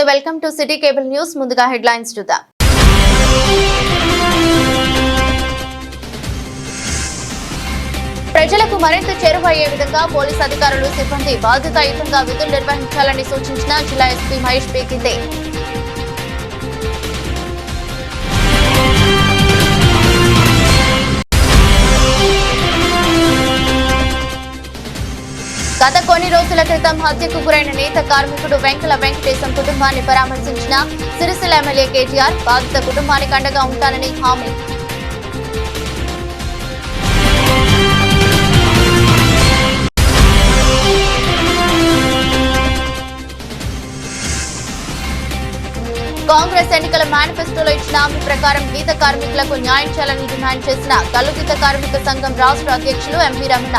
నమస్తే welcome to city cable news ముందుగా headlines చూద్దాం ప్రజలకు మరింత చేరువయ్యే విధంగా పోలీస్ అధికారులు సిబ్బంది బాధ్యతాయుతంగా విధులు నిర్వహించాలని సూచించిన జిల్లా ఎస్పీ మహేష్ పీకిందే గత కొన్ని రోజుల క్రితం హత్యకు గురైన నేత కార్మికుడు వెంకల వెంకటేశం కుటుంబాన్ని పరామర్శించిన సిరిసిల్ల ఎమ్మెల్యే కేటీఆర్ బాధిత కుటుంబానికి అండగా ఉంటానని హామీ కాంగ్రెస్ ఎన్నికల మేనిఫెస్టోలో ఇచ్చిన హామీ ప్రకారం గీత కార్మికులకు న్యాయం చేయాలని డిమాండ్ చేసిన కల్లుగీత కార్మిక సంఘం రాష్ట్ర అధ్యక్షులు ఎంపీ రమణ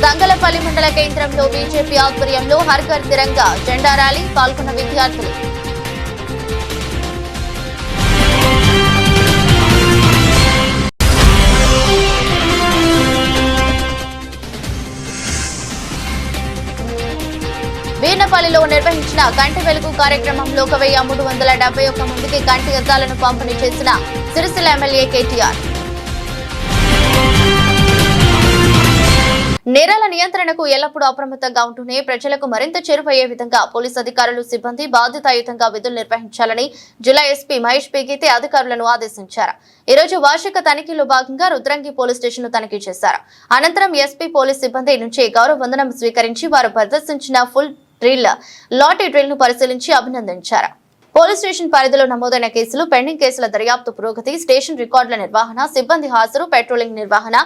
తంగలపల్లి మండల కేంద్రంలో బీజేపీ ఆధ్వర్యంలో హర్ ఘర్ తిరంగా జెండా ర్యాలీ పాల్గొన్న విద్యార్థులు వీర్నపల్లిలో నిర్వహించిన కంటి వెలుగు కార్యక్రమంలో 1371 మందికి కంటి అద్దాలను పంపిణీ చేసిన సిరిసిల్ల ఎమ్మెల్యే కేటీఆర్ నేరాల నియంత్రణకు ఎల్లప్పుడూ అప్రమత్తంగా ఉంటూనే ప్రజలకు మరింత చేరువయ్యే విధంగా పోలీసు అధికారులు సిబ్బంది బాధ్యతాయుతంగా విధులు నిర్వహించాలని జిల్లా ఎస్పీ మహేష్ పీకితే అధికారులను ఆదేశించారు. ఈ రోజు వార్షిక తనిఖీలో భాగంగా రుద్రంగి పోలీస్ స్టేషన్ తనిఖీ చేశారు. అనంతరం ఎస్పీ పోలీస్ సిబ్బంది నుంచి గౌరవ వందనం స్వీకరించి వారు ప్రదర్శించిన ఫుల్ డ్రిల్ లాటరీ డ్రిల్ ను పరిశీలించి అభినందించారు. పోలీస్ స్టేషన్ పరిధిలో నమోదైన కేసులు, పెండింగ్ కేసుల దర్యాప్తు పురోగతి, స్టేషన్ రికార్డుల నిర్వహణ, సిబ్బంది హాజరు, పెట్రోలింగ్ నిర్వహణ,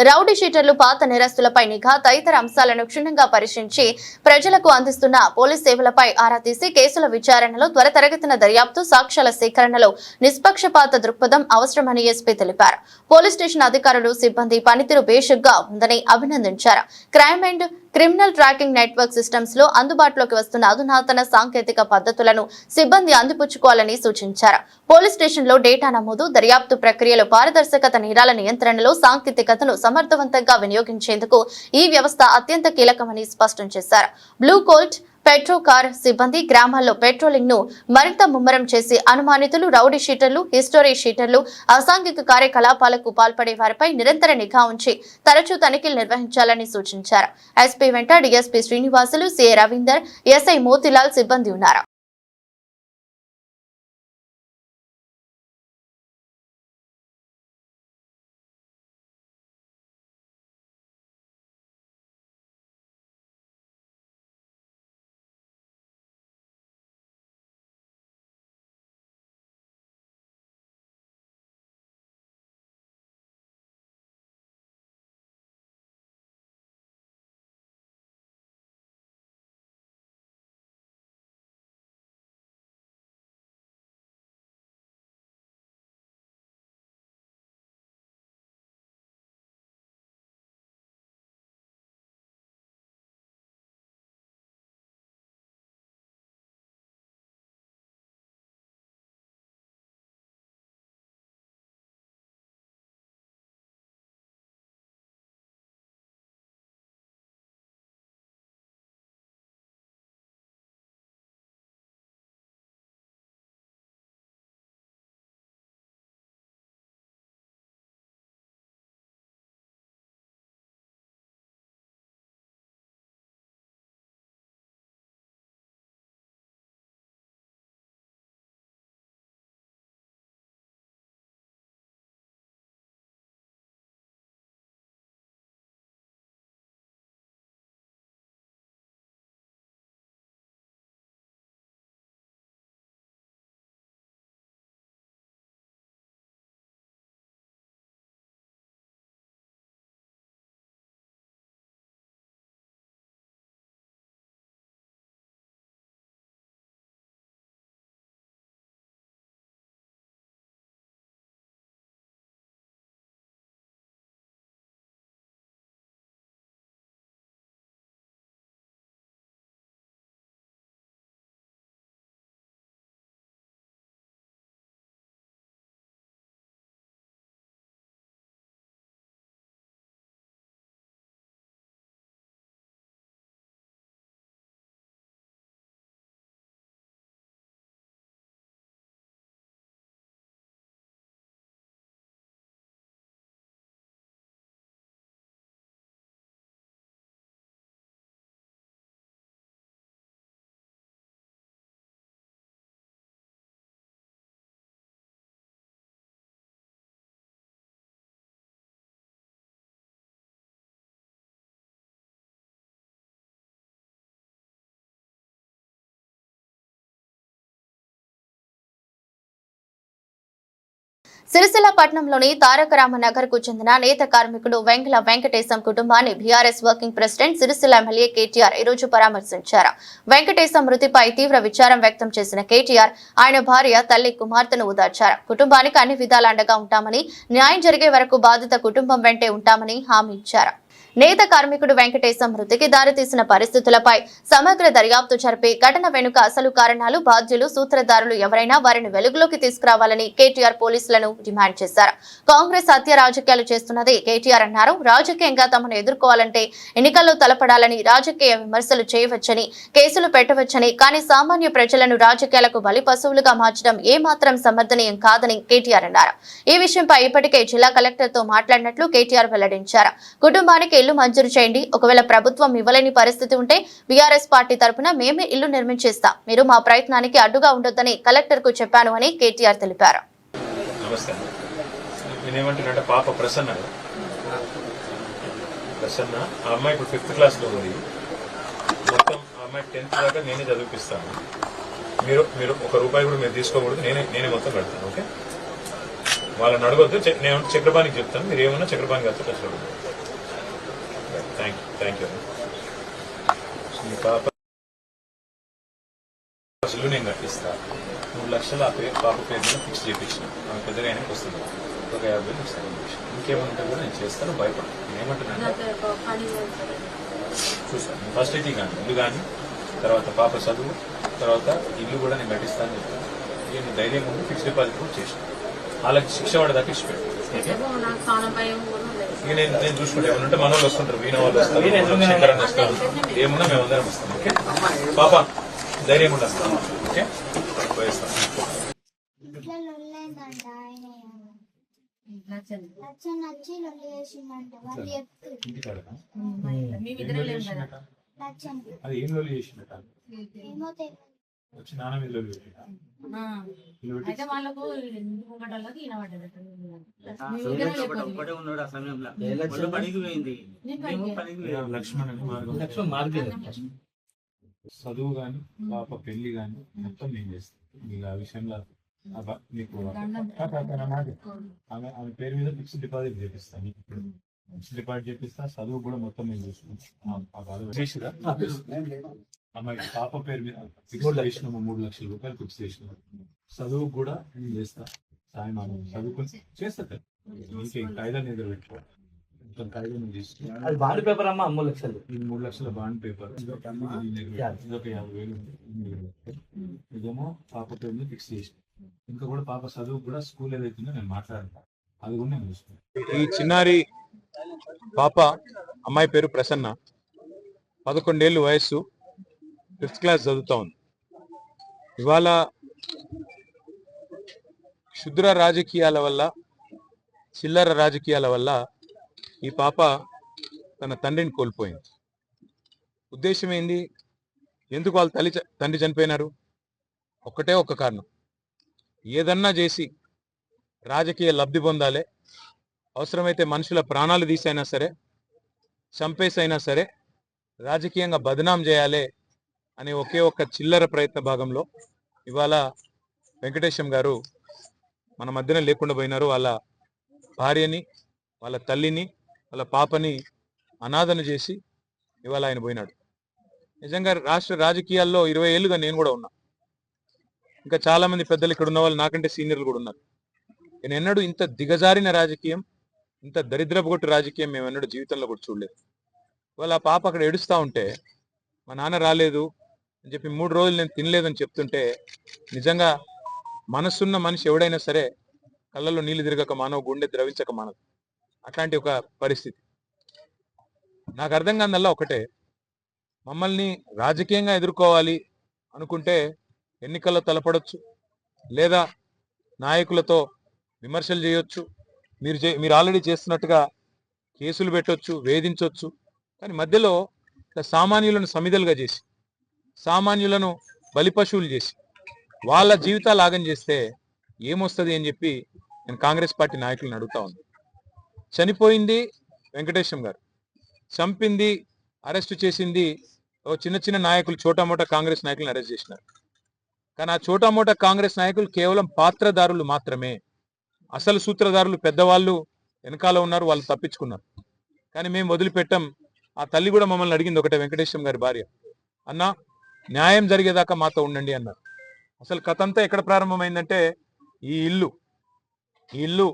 రౌడీ షీటర్లు, పాత నేరస్తులపై నిఘా తదితర అంశాలను క్షుణ్ణంగా పరిశీలించి ప్రజలకు అందిస్తున్న పోలీస్ సేవలపై ఆరా తీసి కేసుల విచారణలో త్వరితగతిన దర్యాప్తు, సాక్ష్యాల సేకరణలో నిష్పక్షపాత దృక్పథం అవసరమని ఎస్పీ తెలిపారు. పోలీస్ స్టేషన్ అధికారులు సిబ్బంది పనితీరు బేషుగ్గా ఉందని అభినందించారు. Crime and criminal tracking network systems లో అందుబాటులోకి వస్తున్న అధునాతన సాంకేతిక పద్ధతులను సిబ్బంది అందిపుచ్చుకోవాలని సూచించారు. పోలీస్ స్టేషన్ లో డేటా నమోదు, దర్యాప్తు ప్రక్రియలో పారదర్శకత, నేరాల నియంత్రణలో సాంకేతికతను సమర్థవంతంగా వినియోగించేందుకు ఈ వ్యవస్థ అత్యంత కీలకమని స్పష్టం చేశారు. బ్లూ కోల్ట్ పెట్రో కార్ సిబ్బంది గ్రామాల్లో పెట్రోలింగ్ ను మరింత ముమ్మరం చేసి అనుమానితులు, రౌడీ షీటర్లు, హిస్టరీ షీటర్లు, అసాంఘిక కార్యకలాపాలకు పాల్పడే వారిపై నిరంతర నిఘా ఉంచి తరచూ తనిఖీలు నిర్వహించాలని సూచించారు. ఎస్పీ వెంట DSP Srinivasulu, CA Ravinder, SI Motilal సిబ్బంది ఉన్నారు. సిరిసిల్ల పట్టణంలోని తారక రామనగర్ కు చెందిన నేత కార్మికుడు వెంకల వెంకటేశం కుటుంబాన్ని BRS working president Sircilla MLA KTR ఈ రోజు పరామర్శించారు. వెంకటేశం మృతిపై తీవ్ర విచారం వ్యక్తం చేసిన కేటీఆర్ ఆయన భార్య, తల్లి, కుమార్తెను ఓదార్చారు. కుటుంబానికి అన్ని విధాల అండగా ఉంటామని, న్యాయం జరిగే వరకు బాధిత కుటుంబం వెంటే ఉంటామని హామీ ఇచ్చారు. నేత కార్మికుడు వెంకటేశం మృతికి దారితీసిన పరిస్థితులపై సమగ్ర దర్యాప్తు జరిపి ఘటన వెనుక అసలు కారణాలు, బాధ్యులు, సూత్రధారులు ఎవరైనా వారిని వెలుగులోకి తీసుకురావాలని కేటీఆర్ పోలీసులను డిమాండ్ చేశారు. కాంగ్రెస్ హత్య రాజకీయాలు చేస్తున్నది కేటీఆర్ అన్నారు. రాజకీయంగా తమను ఎదుర్కోవాలంటే ఎన్నికల్లో తలపడాలని, రాజకీయ విమర్శలు చేయవచ్చని, కేసులు పెట్టవచ్చని, కానీ సామాన్య ప్రజలను రాజకీయాలకు బలి పశువులుగా మార్చడం ఏమాత్రం సమర్థనీయం కాదని కేటీఆర్ అన్నారు. ఈ విషయంపై ఇప్పటికే జిల్లా కలెక్టర్ తో మాట్లాడినట్లు కేటీఆర్ వెల్లడించారు. కుటుంబానికి ఇల్లు మంజూరు చేయండి. ఒకవేళ ప్రభుత్వం ఇవ్వలేని పరిస్థితి ఉంటే బీఆర్ఎస్ పార్టీ తరపున మేమే ఇల్లు నిర్మించేస్తాం. మీరు మా ప్రయత్నానికి అడ్డుగా ఉండొద్దని కలెక్టర్ కు చెప్పాను అని కేటీఆర్ తెలిపారు. పాప ప్రసన్న ఆ అమ్మాయి ఇప్పుడు 5th క్లాస్ లో ఉంది. మొత్తం ఆ అమ్మాయి 10th దాకా నేనే చదివిపిస్తాను. మీరు ఒక రూపాయి కూడా మీరు తీసుకోకూడదు. నేనే మొత్తం కడతాను. ఓకే, వాళ్ళని అడగొద్దు. నేను చక్రపాణికి చెప్తాను. మీరు ఏమన్నా చక్రపాణి గారితో టచ్ లో. Thank you. మీ పాప ఇల్లు నేను కట్టిస్తా. 3 లక్షలు ఆ పాప పేరు మీద ఫిక్స్ చేయించిన. ఆమె పెద్దగా అయినా వస్తుంది. ఒక 50,000 ఇస్తాను. ఇంకేమంటే కూడా నేను చేస్తాను. భయపడను. నేనేమంటున్నాను చూస్తాను. ఫస్ట్ అయితే కానీ ఇల్లు కానీ, తర్వాత పాప చదువు, తర్వాత ఇల్లు కూడా నేను కట్టిస్తాను చెప్తాను. నేను ధైర్యం ముందు ఫిక్స్ డిపాజిట్ కూడా చేసాను. వాళ్ళకి శిక్ష పడేదాకా ఇష్టపెట్టాను. ఇక నేను చూసుకుంటే ఏమన్నా మన వాళ్ళు వస్తుంటారు, వీణ వాళ్ళు వస్తారు, శంకరన్న వస్తారు, ఏమున్నా మేము అందరం వస్తాం. ఓకే పాప, ధైర్యం కూడా వస్తాం. ఓకే పోయిస్తాం. అది ఏం లొల్లి చేసిందట? వచ్చి నాన్న మీద లొల్లి పెట్టిందా? అయితే వాళ్ళకు చదువు గాని, పాప పెళ్లి గాని మొత్తం నేను చేస్తాను. మీకు ఆ విషయంలో మీకు ఆమె పేరు మీద ఫిక్స్డ్ డిపాజిట్ చేపిస్తాను. ఇప్పుడు ఫిక్స్డ్ డిపాజిట్ చేపిస్తా. చదువు కూడా మొత్తం నేను చూసుకుంటాను. అమ్మాయి పాప పేరు మీద ఫిక్స్ చేసినాము. 3 లక్షల రూపాయలు ఫిక్స్ చేసినాము. చదువు కూడా నేను చేస్తా. సాయం చదువుకొని చేస్తా. ఇంకే కాయిదాలు నిద్ర పెట్టుకోవాలి. కాయిదా నేను తీసుకున్నాను. అది బాండ్ పేపర్ అమ్మా. 3 లక్షలు. ఇది 3 లక్షల బాండ్ పేపర్. ఇదొక 50,000 ఇదేమో పాప పేరు మీద ఫిక్స్ చేసిన. ఇంకా కూడా పాప చదువు కూడా స్కూల్ ఏదైతుందో నేను మాట్లాడతాను. అది కూడా నేను చూసుకున్నాను. ఈ చిన్నారి పాప అమ్మాయి పేరు ప్రసన్న. 11 ఏళ్ళు వయస్సు. 5th క్లాస్ చదువుతా ఉంది. ఇవాళ క్షుద్ర రాజకీయాల వల్ల, చిల్లర రాజకీయాల వల్ల ఈ పాప తన తండ్రిని కోల్పోయింది. ఉద్దేశం ఏంది? ఎందుకు వాళ్ళ తండ్రి చనిపోయినారు? ఒక్కటే ఒక్క కారణం. ఏదన్నా చేసి రాజకీయ లబ్ధి పొందాలి, అవసరమైతే మనుషుల ప్రాణాలు తీసైనా సరే, చంపేసైనా సరే రాజకీయంగా బదనాం చేయాలి అనే ఒకే ఒక్క చిల్లర ప్రయత్న భాగంలో ఇవాళ వెంకటేశం గారు మన మధ్యన లేకుండా పోయినారు. వాళ్ళ భార్యని, వాళ్ళ తల్లిని, వాళ్ళ పాపని అనాథన చేసి ఇవాళ ఆయన పోయినాడు. నిజంగా రాష్ట్ర రాజకీయాల్లో 20 ఏళ్ళుగా నేను కూడా ఉన్నా. ఇంకా చాలా మంది పెద్దలు ఇక్కడ ఉన్న వాళ్ళు నాకంటే సీనియర్లు కూడా ఉన్నారు. నేను ఎన్నడూ ఇంత దిగజారిన రాజకీయం, ఇంత దరిద్రపు రాజకీయం మేము ఎన్నడూ జీవితంలో కూడా చూడలేదు. ఇవాళ ఆ పాప అక్కడ ఏడుస్తూ ఉంటే, మా నాన్న రాలేదు అని చెప్పి 3 రోజులు నేను తినలేదని చెప్తుంటే, నిజంగా మనసున్న మనిషి ఎవడైనా సరే కళ్ళల్లో నీళ్లు తిరగక మానవ, గుండె ద్రవించక మానదు. అట్లాంటి ఒక పరిస్థితి. నాకు అర్థం కాదల్లా ఒకటే, మమ్మల్ని రాజకీయంగా ఎదుర్కోవాలి అనుకుంటే ఎన్నికల్లో తలపడొచ్చు, లేదా నాయకులతో విమర్శలు చేయొచ్చు, మీరు ఆల్రెడీ చేస్తున్నట్టుగా కేసులు పెట్టొచ్చు, వేధించవచ్చు. కానీ మధ్యలో సామాన్యులను సమిధలుగా చేసి, సామాన్యులను బలిపశువులు చేసి, వాళ్ళ జీవితాలు ఆగం చేస్తే ఏమొస్తుంది అని చెప్పి నేను కాంగ్రెస్ పార్టీ నాయకులను అడుగుతా ఉన్నాను. చనిపోయింది వెంకటేశం గారు, చంపింది, అరెస్టు చేసింది చిన్న చిన్న నాయకులు, చోటామోటా కాంగ్రెస్ నాయకులను అరెస్ట్ చేసినారు. కానీ ఆ చోటామోటా కాంగ్రెస్ నాయకులు కేవలం పాత్రదారులు మాత్రమే. అసలు సూత్రధారులు పెద్దవాళ్ళు వెనకాల ఉన్నారు, వాళ్ళు తప్పించుకున్నారు. కానీ మేము వదిలిపెట్టాం. ఆ తల్లి కూడా మమ్మల్ని అడిగింది ఒకటే, వెంకటేశ్వరం గారి భార్య, అన్నా న్యాయం జరిగేదాకా మాతో ఉండండి అన్నారు. అసలు కథ అంతా ఎక్కడ ప్రారంభమైందంటే ఈ ఇల్లు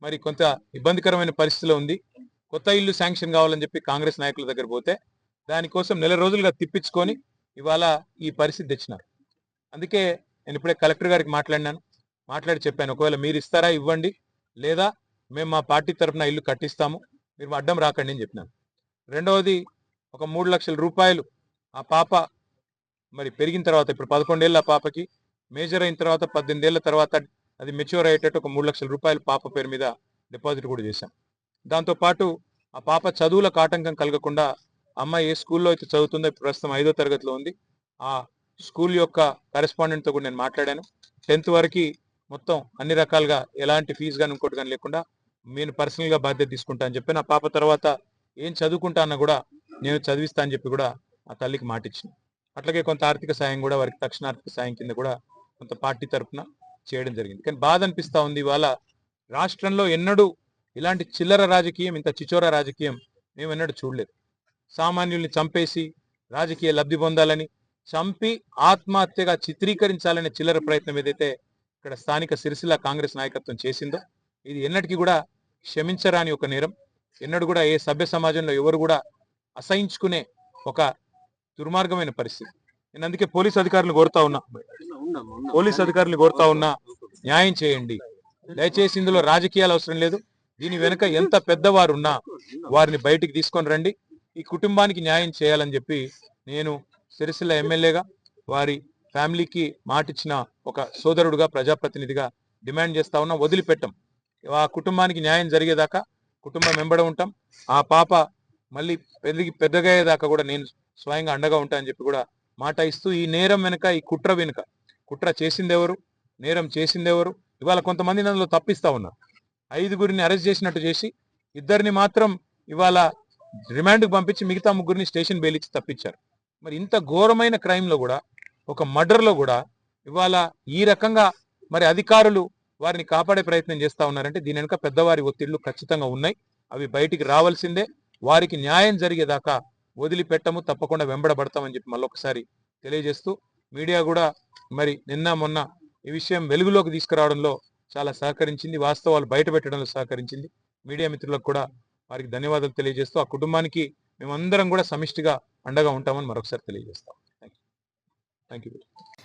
మరి కొంత ఇబ్బందికరమైన పరిస్థితిలో ఉంది. కొత్త ఇల్లు శాంక్షన్ కావాలని చెప్పి కాంగ్రెస్ నాయకుల దగ్గర పోతే దానికోసం నెల రోజులుగా తిప్పించుకొని ఇవాళ ఈ పరిస్థితి తెచ్చినారు. అందుకే నేను ఇప్పుడే కలెక్టర్ గారికి మాట్లాడి చెప్పాను, ఒకవేళ మీరు ఇస్తారా ఇవ్వండి, లేదా మేము మా పార్టీ తరఫున ఇల్లు కట్టిస్తాము, మీరు అడ్డం రాకండి అని చెప్పినాను. రెండవది, ఒక 3 లక్షల రూపాయలు ఆ పాప మరి పెరిగిన తర్వాత, ఇప్పుడు 11 ఏళ్ళ పాపకి, మేజర్ అయిన తర్వాత 18 ఏళ్ల తర్వాత అది మెచ్యూర్ అయ్యేటట్టు ఒక 3 లక్షల రూపాయలు పాప పేరు మీద డిపాజిట్ కూడా చేశాం. దాంతోపాటు ఆ పాప చదువులకు ఆటంకం కలగకుండా అమ్మాయి ఏ స్కూల్లో అయితే చదువుతుందో, ఇప్పుడు ప్రస్తుతం 5వ తరగతిలో ఉంది, ఆ స్కూల్ యొక్క కరెస్పాండెంట్తో కూడా నేను మాట్లాడాను. 10th వరకు మొత్తం అన్ని రకాలుగా ఎలాంటి ఫీజు కానీ ఇంకోటి కానీ లేకుండా నేను పర్సనల్గా బాధ్యత తీసుకుంటా అని చెప్పి, నా పాప తర్వాత ఏం చదువుకుంటా అన్న కూడా నేను చదివిస్తా అని చెప్పి కూడా ఆ తల్లికి మాటిచ్చిన. అట్లాగే కొంత ఆర్థిక సాయం కూడా, వారికి తక్షణ ఆర్థిక సాయం కింద కూడా కొంత పార్టీ తరఫున చేయడం జరిగింది. కానీ బాధ అనిపిస్తూ ఉంది, ఇవాళ రాష్ట్రంలో ఎన్నడూ ఇలాంటి చిల్లర రాజకీయం, ఇంత చిచోర రాజకీయం మేము ఎన్నడూ చూడలేదు. సామాన్యుల్ని చంపేసి రాజకీయ లబ్ధి పొందాలని, చంపి ఆత్మహత్యగా చిత్రీకరించాలనే చిల్లర ప్రయత్నం ఏదైతే ఇక్కడ స్థానిక సిరిసిల్ల కాంగ్రెస్ నాయకత్వం చేసిందో, ఇది ఎన్నటికీ కూడా క్షమించరాని ఒక నేరం. ఎన్నడూ కూడా ఏ సభ్య సమాజంలో ఎవరు కూడా అసహించుకునే ఒక దుర్మార్గమైన పరిస్థితి. నేను అందుకే పోలీస్ అధికారులు కోరుతా ఉన్నా, న్యాయం చేయండి దయచేసి. ఇందులో రాజకీయాలు అవసరం లేదు. దీని వెనుక ఎంత పెద్దవారు ఉన్నా వారిని బయటికి తీసుకొని రండి, ఈ కుటుంబానికి న్యాయం చేయాలని చెప్పి నేను సిరిసిల్ల ఎమ్మెల్యేగా, వారి ఫ్యామిలీకి మాటిచ్చిన ఒక సోదరుడుగా, ప్రజాప్రతినిధిగా డిమాండ్ చేస్తా ఉన్నా. వదిలిపెట్టం. ఆ కుటుంబానికి న్యాయం జరిగేదాకా కుటుంబం వెంబడ ఉంటాం. ఆ పాప మళ్ళీ పెద్దగా అయ్యేదాకా కూడా నేను స్వయంగా అండగా ఉంటా అని చెప్పి కూడా మాట ఇస్తూ, ఈ నేరం వెనుక, ఈ కుట్ర వెనుక, కుట్ర చేసిందెవరు, నేరం చేసిందెవరు, ఇవాళ కొంతమంది అందులో తప్పిస్తా ఉన్నారు. 5గురిని అరెస్ట్ చేసినట్టు చేసి 2 మాత్రం ఇవాళ రిమాండ్కి పంపించి మిగతా 3 స్టేషన్ బెయిల్ ఇచ్చి తప్పించారు. మరి ఇంత ఘోరమైన క్రైమ్లో కూడా, ఒక మర్డర్లో కూడా ఇవాళ ఈ రకంగా మరి అధికారులు వారిని కాపాడే ప్రయత్నం చేస్తా ఉన్నారంటే దీని వెనుక పెద్దవారి ఒత్తిళ్లు ఖచ్చితంగా ఉన్నాయి. అవి బయటికి రావాల్సిందే. వారికి న్యాయం జరిగేదాకా వదిలిపెట్టము, తప్పకుండా వెంబడబడతామని చెప్పి మళ్ళొకసారి తెలియజేస్తూ, మీడియా కూడా మరి నిన్న మొన్న ఈ విషయం వెలుగులోకి తీసుకురావడంలో చాలా సహకరించింది, వాస్తవాలు బయట పెట్టడంలో సహకరించింది. మీడియా మిత్రులకు కూడా వారికి ధన్యవాదాలు తెలియజేస్తూ, ఆ కుటుంబానికి మేమందరం కూడా సమిష్టిగా అండగా ఉంటామని మరొకసారి తెలియజేస్తాం. Thank you.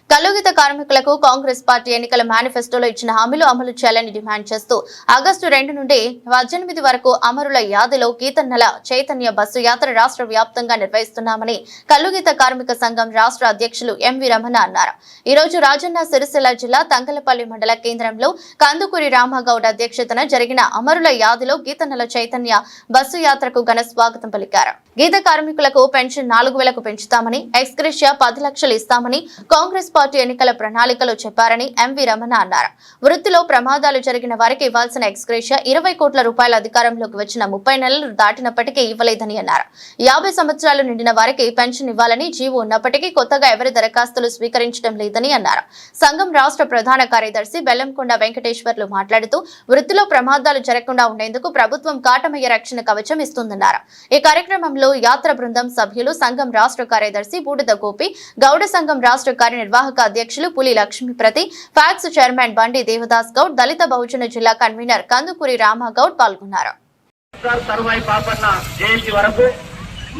కల్లుగీత కార్మికులకు కాంగ్రెస్ పార్టీ ఎన్నికల మేనిఫెస్టోలో ఇచ్చిన హామీలు అమలు చేయాలని డిమాండ్ చేస్తూ ఆగస్టు 2 నుండి 18 వరకు అమరుల యాదిలో కీర్తనల చైతన్య బస్సు యాత్ర రాష్ట్ర వ్యాప్తంగా నిర్వహిస్తున్నామని కల్లుగీత కార్మిక సంఘం రాష్ట్ర అధ్యక్షులు ఎంవి రమణ అన్నారు. ఈ రోజు రాజన్న సిరిసిల్ల జిల్లా తంగలపల్లి మండల కేంద్రంలో కందుకూరి రామగౌడ్ అధ్యక్షతన జరిగిన అమరుల యాదిలో కీర్తనల చైతన్య బస్సు యాత్రకు ఘన స్వాగతం పలికారు. గీత కార్మికులకు పెన్షన్ 4000కు పెంచుతామని, ఎక్స్గ్రేషియా 10 లక్షలు ఇస్తామని కాంగ్రెస్ పార్టీ ఎన్నికల ప్రణాళికలో చెప్పారని ఎంవి రమణ అన్నారు. వృత్తిలో ప్రమాదాలు జరిగిన వారికి ఇవ్వాల్సిన ఎక్స్గ్రేషియా 20 కోట్ల రూపాయల అధికారంలోకి వచ్చిన 30 నెలలు దాటినప్పటికీ ఇవ్వలేదని అన్నారు. 50 సంవత్సరాలు నిండిన వారికి పెన్షన్ ఇవ్వాలని జీవో ఉన్నప్పటికీ కొత్తగా ఎవరి దరఖాస్తులు స్వీకరించడం లేదని అన్నారు. సంఘం రాష్ట్ర ప్రధాన కార్యదర్శి బెల్లంకొండ వెంకటేశ్వర్లు మాట్లాడుతూ వృత్తిలో ప్రమాదాలు జరగకుండా ఉండేందుకు ప్రభుత్వం కాటమయ్య రక్షణ కవచం ఇస్తుందన్నారు. ఈ కార్యక్రమంలో యాత్ర బృందం సభ్యులు, సంఘం రాష్ట్ర కార్యదర్శి బూడిద గోపి, గౌడ సంఘం రాష్ట్ర కార్యనిర్వాహక అధ్యక్షులు పులి లక్ష్మీప్రతి, ఫ్యాక్స్ చైర్మన్ బండి దేవదాస్ గౌడ్, దళిత బహుజన జిల్లా కన్వీనర్ కందుకూరి రామగౌడ్ పాల్గొన్నారు.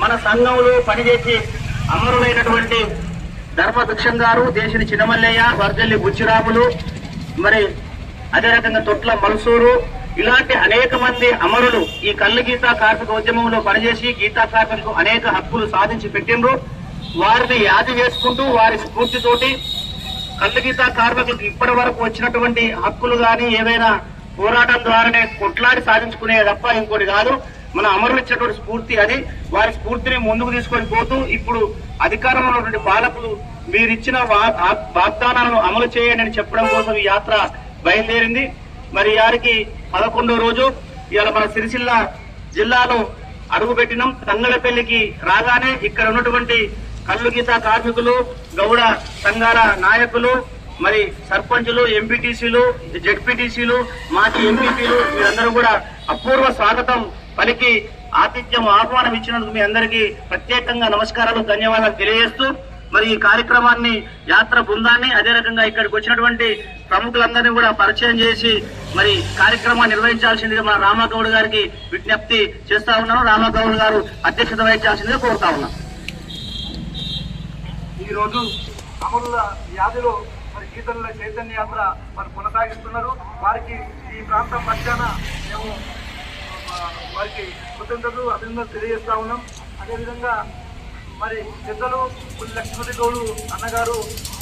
మన సంఘంలో పనిచేసి అమరులైనటువంటి ధర్మభిక్షం గారు, దేశిని చిన్నమల్లయ్య, వర్జల్లి బుచ్చిరాములు, మరి అదే రకంగా తొట్ల మల్సూరు, ఇలాంటి అనేక మంది అమరులు ఈ కళ్ళు గీతా కార్మిక ఉద్యమంలో పనిచేసి గీతా కార్మికులకు అనేక హక్కులు సాధించి పెట్టిండ్రు. వారిని యాది చేసుకుంటూ వారి స్ఫూర్తితోటి కళ్ళు గీతా కార్మికులకు ఇప్పటి వరకు వచ్చినటువంటి హక్కులు గాని ఏవైనా పోరాటం ద్వారానే కొట్లాడి సాధించుకునే తప్ప ఇంకోటి కాదు. మన అమరులు ఇచ్చినటువంటి స్ఫూర్తి అది. వారి స్ఫూర్తిని ముందుకు తీసుకొని పోతూ ఇప్పుడు అధికారంలో ఉన్నటువంటి పాలకులు మీరిచ్చిన వాగ్దానాలను అమలు చేయండి అని చెప్పడం కోసం ఈ యాత్ర బయలుదేరింది. మరి వారికి 11వ రోజు ఇవాళ మన సిరిసిల్ల జిల్లాలో అడుగుపెట్టినాం. తంగలపల్లికి రాగానే ఇక్కడ ఉన్నటువంటి కళ్ళు గీత కార్మికులు, గౌడ సంఘాల నాయకులు, మరి సర్పంచులు, ఎంపీటీసీలు, జెడ్పీటీసీలు, మాజీ ఎంపీపీలు మీరందరూ కూడా అపూర్వ స్వాగతం పలికి ఆతిథ్యం ఆహ్వానం ఇచ్చినందుకు మీ అందరికీ ప్రత్యేకంగా నమస్కారాలు, ధన్యవాదాలు తెలియజేస్తూ మరి ఈ కార్యక్రమాన్ని, యాత్ర బృందాన్ని, అదే రకంగా ఇక్కడికి వచ్చినటువంటి ప్రముఖులందరినీ కూడా పరిచయం చేసి మరి కార్యక్రమాన్ని నిర్వహించాల్సిందిగా మన రామగౌడ్ గారికి విజ్ఞప్తి చేస్తా ఉన్నాను. రామగౌడ్ గారు అధ్యక్షత వహించాల్సిందిగా కోరుతా ఉన్నాను. ఈరోజు అమరుల వ్యాధిలో మరి గీతల చైతన్య యాత్ర మరి కొనసాగిస్తున్నారు. వారికి ఈ ప్రాంతం పక్షాన మేము వారికి కృతజ్ఞతలు, అభినందనలు తెలియజేస్తా ఉన్నాం. అదేవిధంగా మరి పెద్దలు లక్ష్మీ గౌడు అన్నగారు,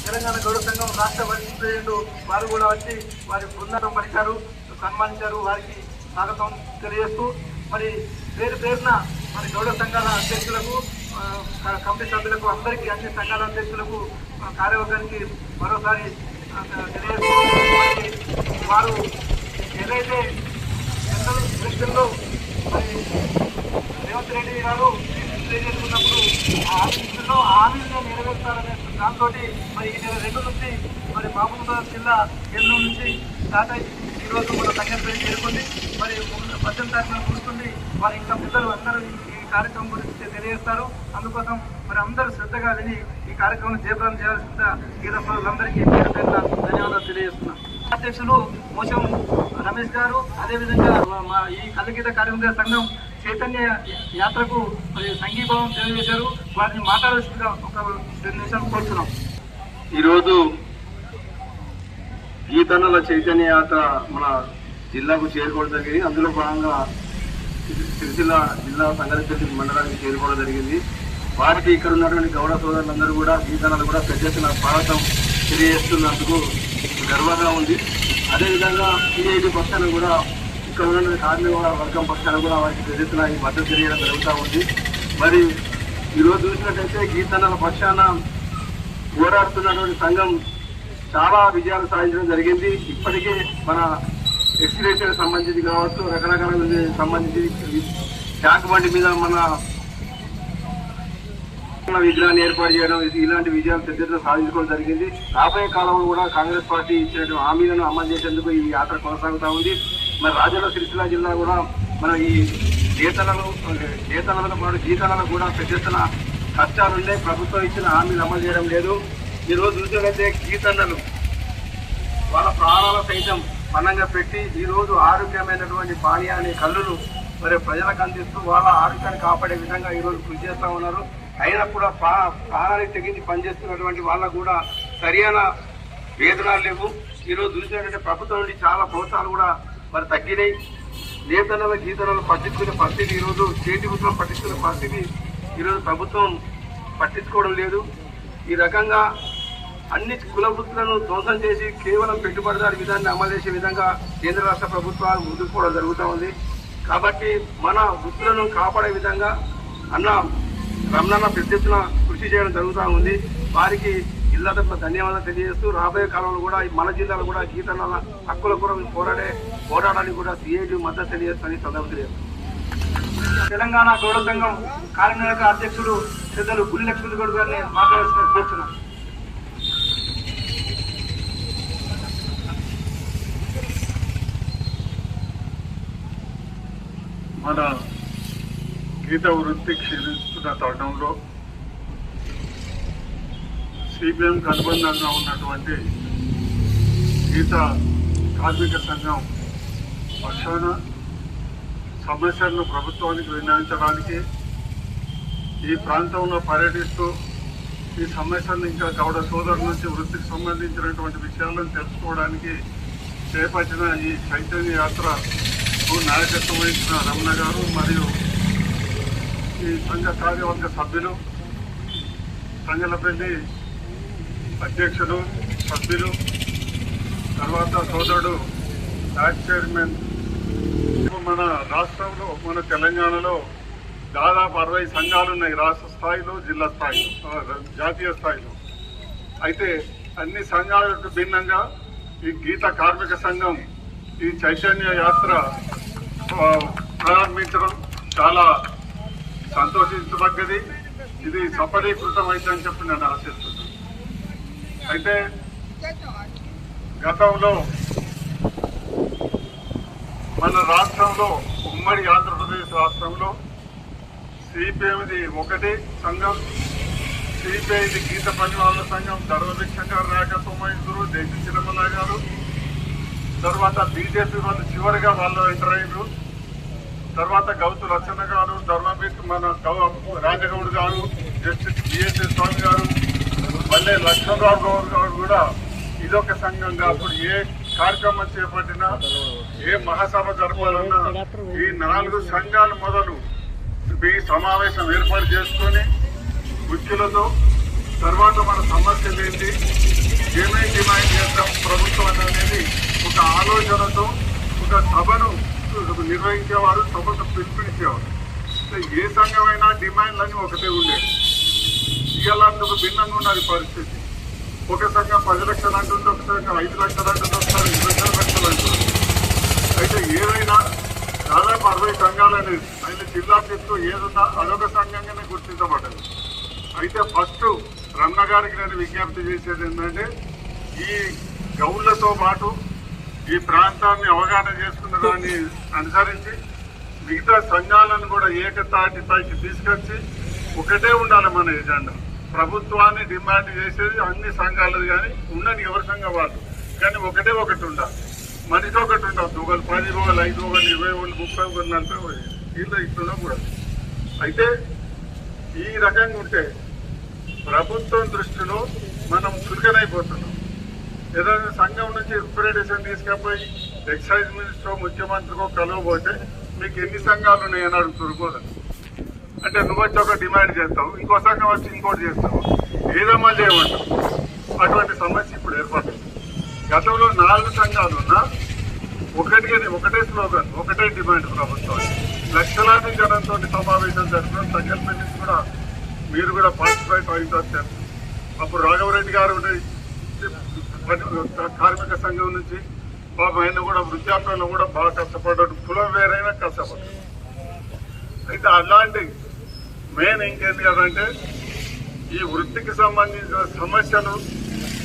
తెలంగాణ గౌడ సంఘం రాష్ట్ర వైస్ ప్రెసిడెంట్, వారు కూడా వచ్చి వారి బృందం పలికారు, సన్మానించారు. వారికి స్వాగతం తెలియజేస్తూ మరి పేరున మరి గౌడ సంఘాల అధ్యక్షులకు, కమిటీ సభ్యులకు, అందరికీ, అన్ని సంఘాల అధ్యక్షులకు, కార్యవర్గానికి మరోసారి తెలియజేస్తూ వారు ఏదైతే ఎలక్షన్లో మరి రేవంత్ రెడ్డి గారు చేసుకున్నప్పుడు ఆ ఆఫీసులో హామీలను నెరవేర్చాలనే దాంతో మరి ఈ నెల 2 నుంచి మరి మహబూబాబాద్ జిల్లా కేంద్రం నుంచి స్టార్ట్ అయ్యి ఈరోజు మన సంగతి చేరుకుంది. మరి 18 తారీఖున కూర్చుంది. వారి ఇంకా పిల్లలు అందరూ ఈ కార్యక్రమం గురించి తెలియజేస్తారు. అందుకోసం మరి అందరూ శ్రద్ధగా విని ఈ కార్యక్రమం జయప్రదం చేయాల్సిన గీత సోదరులందరికీ పేరు పేరున ధన్యవాదాలు తెలియజేస్తున్నాం. అధ్యక్షులు మోసం రమేష్ గారు, అదేవిధంగా మా ఈ కళ్ళగీత కార్మిక సంఘం చైతన్య యాత్రకు మరి సంఘీభావం తెలియజేశారు. వారిని మాట్లాడాల్సిందిగా ఒక 2 నిమిషాలు కోరుతున్నాం. ఈరోజు గీతన్నల చైతన్య యాత్ర మన జిల్లాకు చేరుకోవడం జరిగింది. అందులో భాగంగా సిరిసిల్ల జిల్లా సంగారెడ్డి మండలానికి చేరుకోవడం జరిగింది. వారికి ఇక్కడ ఉన్నటువంటి గౌడ సోదరులందరూ కూడా, గీతన్నలు కూడా పెద్ద ఎత్తున స్వాగతం తెలియజేస్తున్నందుకు గర్వంగా ఉంది. అదేవిధంగా సిఐటి పక్షాన కూడా, ఇక్కడ ఉన్న కార్మిక వర్గం పక్షాన కూడా వారికి పెద్ద ఎత్తున ఈ మద్దతు తెలియడం జరుగుతూ ఉంది. మరి ఈరోజు చూసినట్టయితే గీతన్నల పక్షాన పోరాడుతున్నటువంటి సంఘం చాలా విజయాలు సాధించడం జరిగింది. ఇప్పటికే మన ఎక్స్గ్రేషన్ సంబంధించి కావచ్చు, రకరకాల సంబంధించి ట్యాంక్ బండి మీద మన విగ్రహాన్ని ఏర్పాటు చేయడం, ఇలాంటి విజయాలు పెద్ద సాధించుకోవడం జరిగింది. రాబోయే కాలంలో కూడా కాంగ్రెస్ పార్టీ ఇచ్చినటువంటి హామీలను అమలు చేసేందుకు ఈ యాత్ర కొనసాగుతూ ఉంది. మరి రాజన్న సిరిసిల్ల జిల్లా కూడా మన ఈ నేతలకు పాటు గీతలకు కూడా పెద్ద ఎత్తున కష్టాలుండే, ప్రభుత్వం ఇచ్చిన హామీలు అమలు చేయడం లేదు. ఈరోజు చూసినట్లయితే గీతన్నలు వాళ్ళ ప్రాణాల సైతం పన్నంగా పెట్టి ఈరోజు ఆరోగ్యమైనటువంటి పానీయాన్ని, కళ్ళును మరి ప్రజలకు అందిస్తూ వాళ్ళ ఆరోగ్యాన్ని కాపాడే విధంగా ఈరోజు కృషి చేస్తూ ఉన్నారు. అయినా కూడా ప్రాణానికి తెగించి పనిచేస్తున్నటువంటి వాళ్ళకు కూడా సరైన వేతనాలు లేవు. ఈరోజు చూసినట్లయితే ప్రభుత్వం నుండి చాలా ప్రోత్సాహాలు కూడా మరి తగ్గినాయి. నేతన్నల గీతలను పట్టించుకునే పరిస్థితి, ఈరోజు చేతి ఉద్యోగం పట్టించుకునే పరిస్థితి ఈరోజు ప్రభుత్వం పట్టించుకోవడం లేదు. ఈ రకంగా అన్ని కుల వృత్తులను ధ్వంసం చేసి కేవలం పెట్టుబడిదారు విధానాన్ని అమలు చేసే విధంగా కేంద్ర రాష్ట్ర ప్రభుత్వాలు ముందుకు పోవడం జరుగుతూ ఉంది. కాబట్టి మన వృత్తులను కాపాడే విధంగా రమణన్న పెద్ద ఎత్తున కృషి చేయడం జరుగుతూ ఉంది. వారికి జిల్లా తరఫున ధన్యవాదాలు తెలియజేస్తూ రాబోయే కాలంలో కూడా మన జిల్లాలో కూడా గీతన్నల హక్కుల కొరకు పోరాడానికి కూడా సిఐటి మద్దతు తెలియజేస్తామని సందర్భం తెలియజేస్తాం. తెలంగాణ గౌడ సంఘం కార్యనిర్వాహక అధ్యక్షుడు పెద్దలు గుల్లి లక్ష్మీ గౌడ్ గారిని మాట్లాడాల్సిన కోరుతున్నాం. మన గీత వృత్తి క్షీణిస్తున్న తరుణంలో సిపిఎంకి అనుబంధంగా ఉన్నటువంటి గీత కార్మిక సంఘం పక్షాన సమస్యలను ప్రభుత్వానికి విన్నవించడానికి ఈ ప్రాంతంలో పర్యటిస్తూ ఈ సమస్యలను ఇంకా గౌడ సోదరుల నుంచి వృత్తికి సంబంధించినటువంటి విషయాలను తెలుసుకోవడానికి చేపట్టిన ఈ చైతన్య యాత్రకు నాయకత్వం వహించిన రమణ గారు మరియు ఈ సంఘ కార్యవర్గ సభ్యులు, సంగలపల్లి అధ్యక్షులు, సభ్యులు, తర్వాత సోదరుడు యాక్ట్ చైర్మన్. మన రాష్ట్రంలో, మన తెలంగాణలో దాదాపు 60 సంఘాలు ఉన్నాయి, రాష్ట్ర స్థాయిలో, జిల్లా స్థాయిలో, జాతీయ స్థాయిలో. అయితే అన్ని సంఘాలకు భిన్నంగా ఈ గీత కార్మిక సంఘం ఈ చైతన్య యాత్ర ప్రారంభించడం చాలా సంతోషించదగ్గది. ఇది సఫలీకృతం అయితే అని చెప్పి నేను ఆశిస్తున్నాను. అయితే గతంలో మన రాష్ట్రంలో ఉమ్మడి ఆంధ్రప్రదేశ్ రాష్ట్రంలో సిపిఎంది ఒకటి సంఘం, సిపిఐది గీత పని వాళ్ళ సంఘం, ధర్మభిక్ష గారు, రాకసోమేశ్వరు, దేశ చిరమల గారు, తర్వాత బీజేపీ వాళ్ళు చివరిగా వాళ్ళు ఎంటర్ అయ్యారు. తర్వాత గౌతు లచ్చన్న గారు, ధర్మభిక్ష మన రాజగౌడ్ గారు, జస్టిస్ బిఎస్ఏ స్వామి గారు, మళ్ళీ లక్ష్మణరావు గౌడ్ గారు కూడా ఇదొక సంఘంగా అప్పుడు ఏ కార్యక్రమం చేపట్టినా ఏ మహాసభ జరపాలన్నా ఈ 4 సంఘాలు మొదలు ఈ సమావేశం ఏర్పాటు చేసుకొని ముఖ్యులతో తర్వాత మన సమస్యలు ఏంటి, ఏమేమి డిమాండ్ చేస్తాం ప్రభుత్వం అనేది ఒక ఆలోచనతో ఒక సభను నిర్వహించేవారు, సభకు పిలుపునిచ్చేవారు. ఏ సంఘమైనా డిమాండ్లన్నీ ఒకటే ఉండేవి. ఇవాళ అందుకు భిన్నంగా ఉన్నది పరిస్థితి. ఒక సంఘం 10 లక్షలు అంటుంది, ఒక సంఘం 5 లక్షలు అంటుంది, ఒకసారి 20 లక్షలు అంటుంది. అయితే ఏదైనా దాదాపు 60 సంఘాలు అనేది ఆయన జిల్లా చెప్తూ ఏదున్నా అదొక సంఘంగానే గుర్తించబడ్డది. అయితే ఫస్ట్ రమణ గారికి నేను విజ్ఞప్తి చేసేది ఏంటంటే ఈ గౌళ్లతో పాటు ఈ ప్రాంతాన్ని అవగాహన చేసుకున్న దాన్ని అనుసరించి మిగతా సంఘాలను కూడా ఏకతాటిపైకి తీసుకొచ్చి ఒకటే ఉండాలి మన ఎజెండా. ప్రభుత్వాన్ని డిమాండ్ చేసేది అన్ని సంఘాలది కానీ ఉండని ఎవరి సంఘం వాళ్ళు కానీ ఒకటే ఒకటి ఉండాలి. మనిషి ఒకటి ఉండదు. ఒకరు 10, ఒకరు 5, ఒకరు 20, ఒకరు 30, ఒకరు 40 వీళ్ళు ఇట్లా కూడా. అయితే ఈ రకంగా ఉంటే ప్రభుత్వం దృష్టిలో మనం చురుకనైపోతున్నాం. ఏదైనా సంఘం నుంచి రిప్రజెంటేషన్ తీసుకపోయి ఎక్సైజ్ మినిస్టర్ ముఖ్యమంత్రికో కలవబోతే మీకు ఎన్ని సంఘాలు ఉన్నాయని అడుగుతున్నారు. అంటే నువ్వు వచ్చి ఒక డిమాండ్ చేస్తావు, ఇంకో సంఘం వచ్చి ఇంకోటి చేస్తావు, ఏదమ్మా చేయమంటావు. అటువంటి సమస్య ఇప్పుడు ఏర్పడింది. గతంలో 4 సంఘాలు ఉన్నా ఒకటే స్లోగన్, ఒకటే డిమాండ్ ప్రభుత్వాన్ని. లక్షలాది జనంతో సమావేశం జరిపిన సంఘటన నుంచి కూడా మీరు కూడా పార్టిసిపేట్ అవుతారు. అప్పుడు రాఘవరెడ్డి గారు కార్మిక సంఘం నుంచి బాబు ఆయన కూడా వృద్ధాప్యంలో కూడా బాగా కష్టపడ్డాడు, కులం వేరైనా కష్టపడ్డాడు. అయితే అలాంటి మెయిన్ ఇంకేంటి కదంటే ఈ వృత్తికి సంబంధించిన సమస్యలు,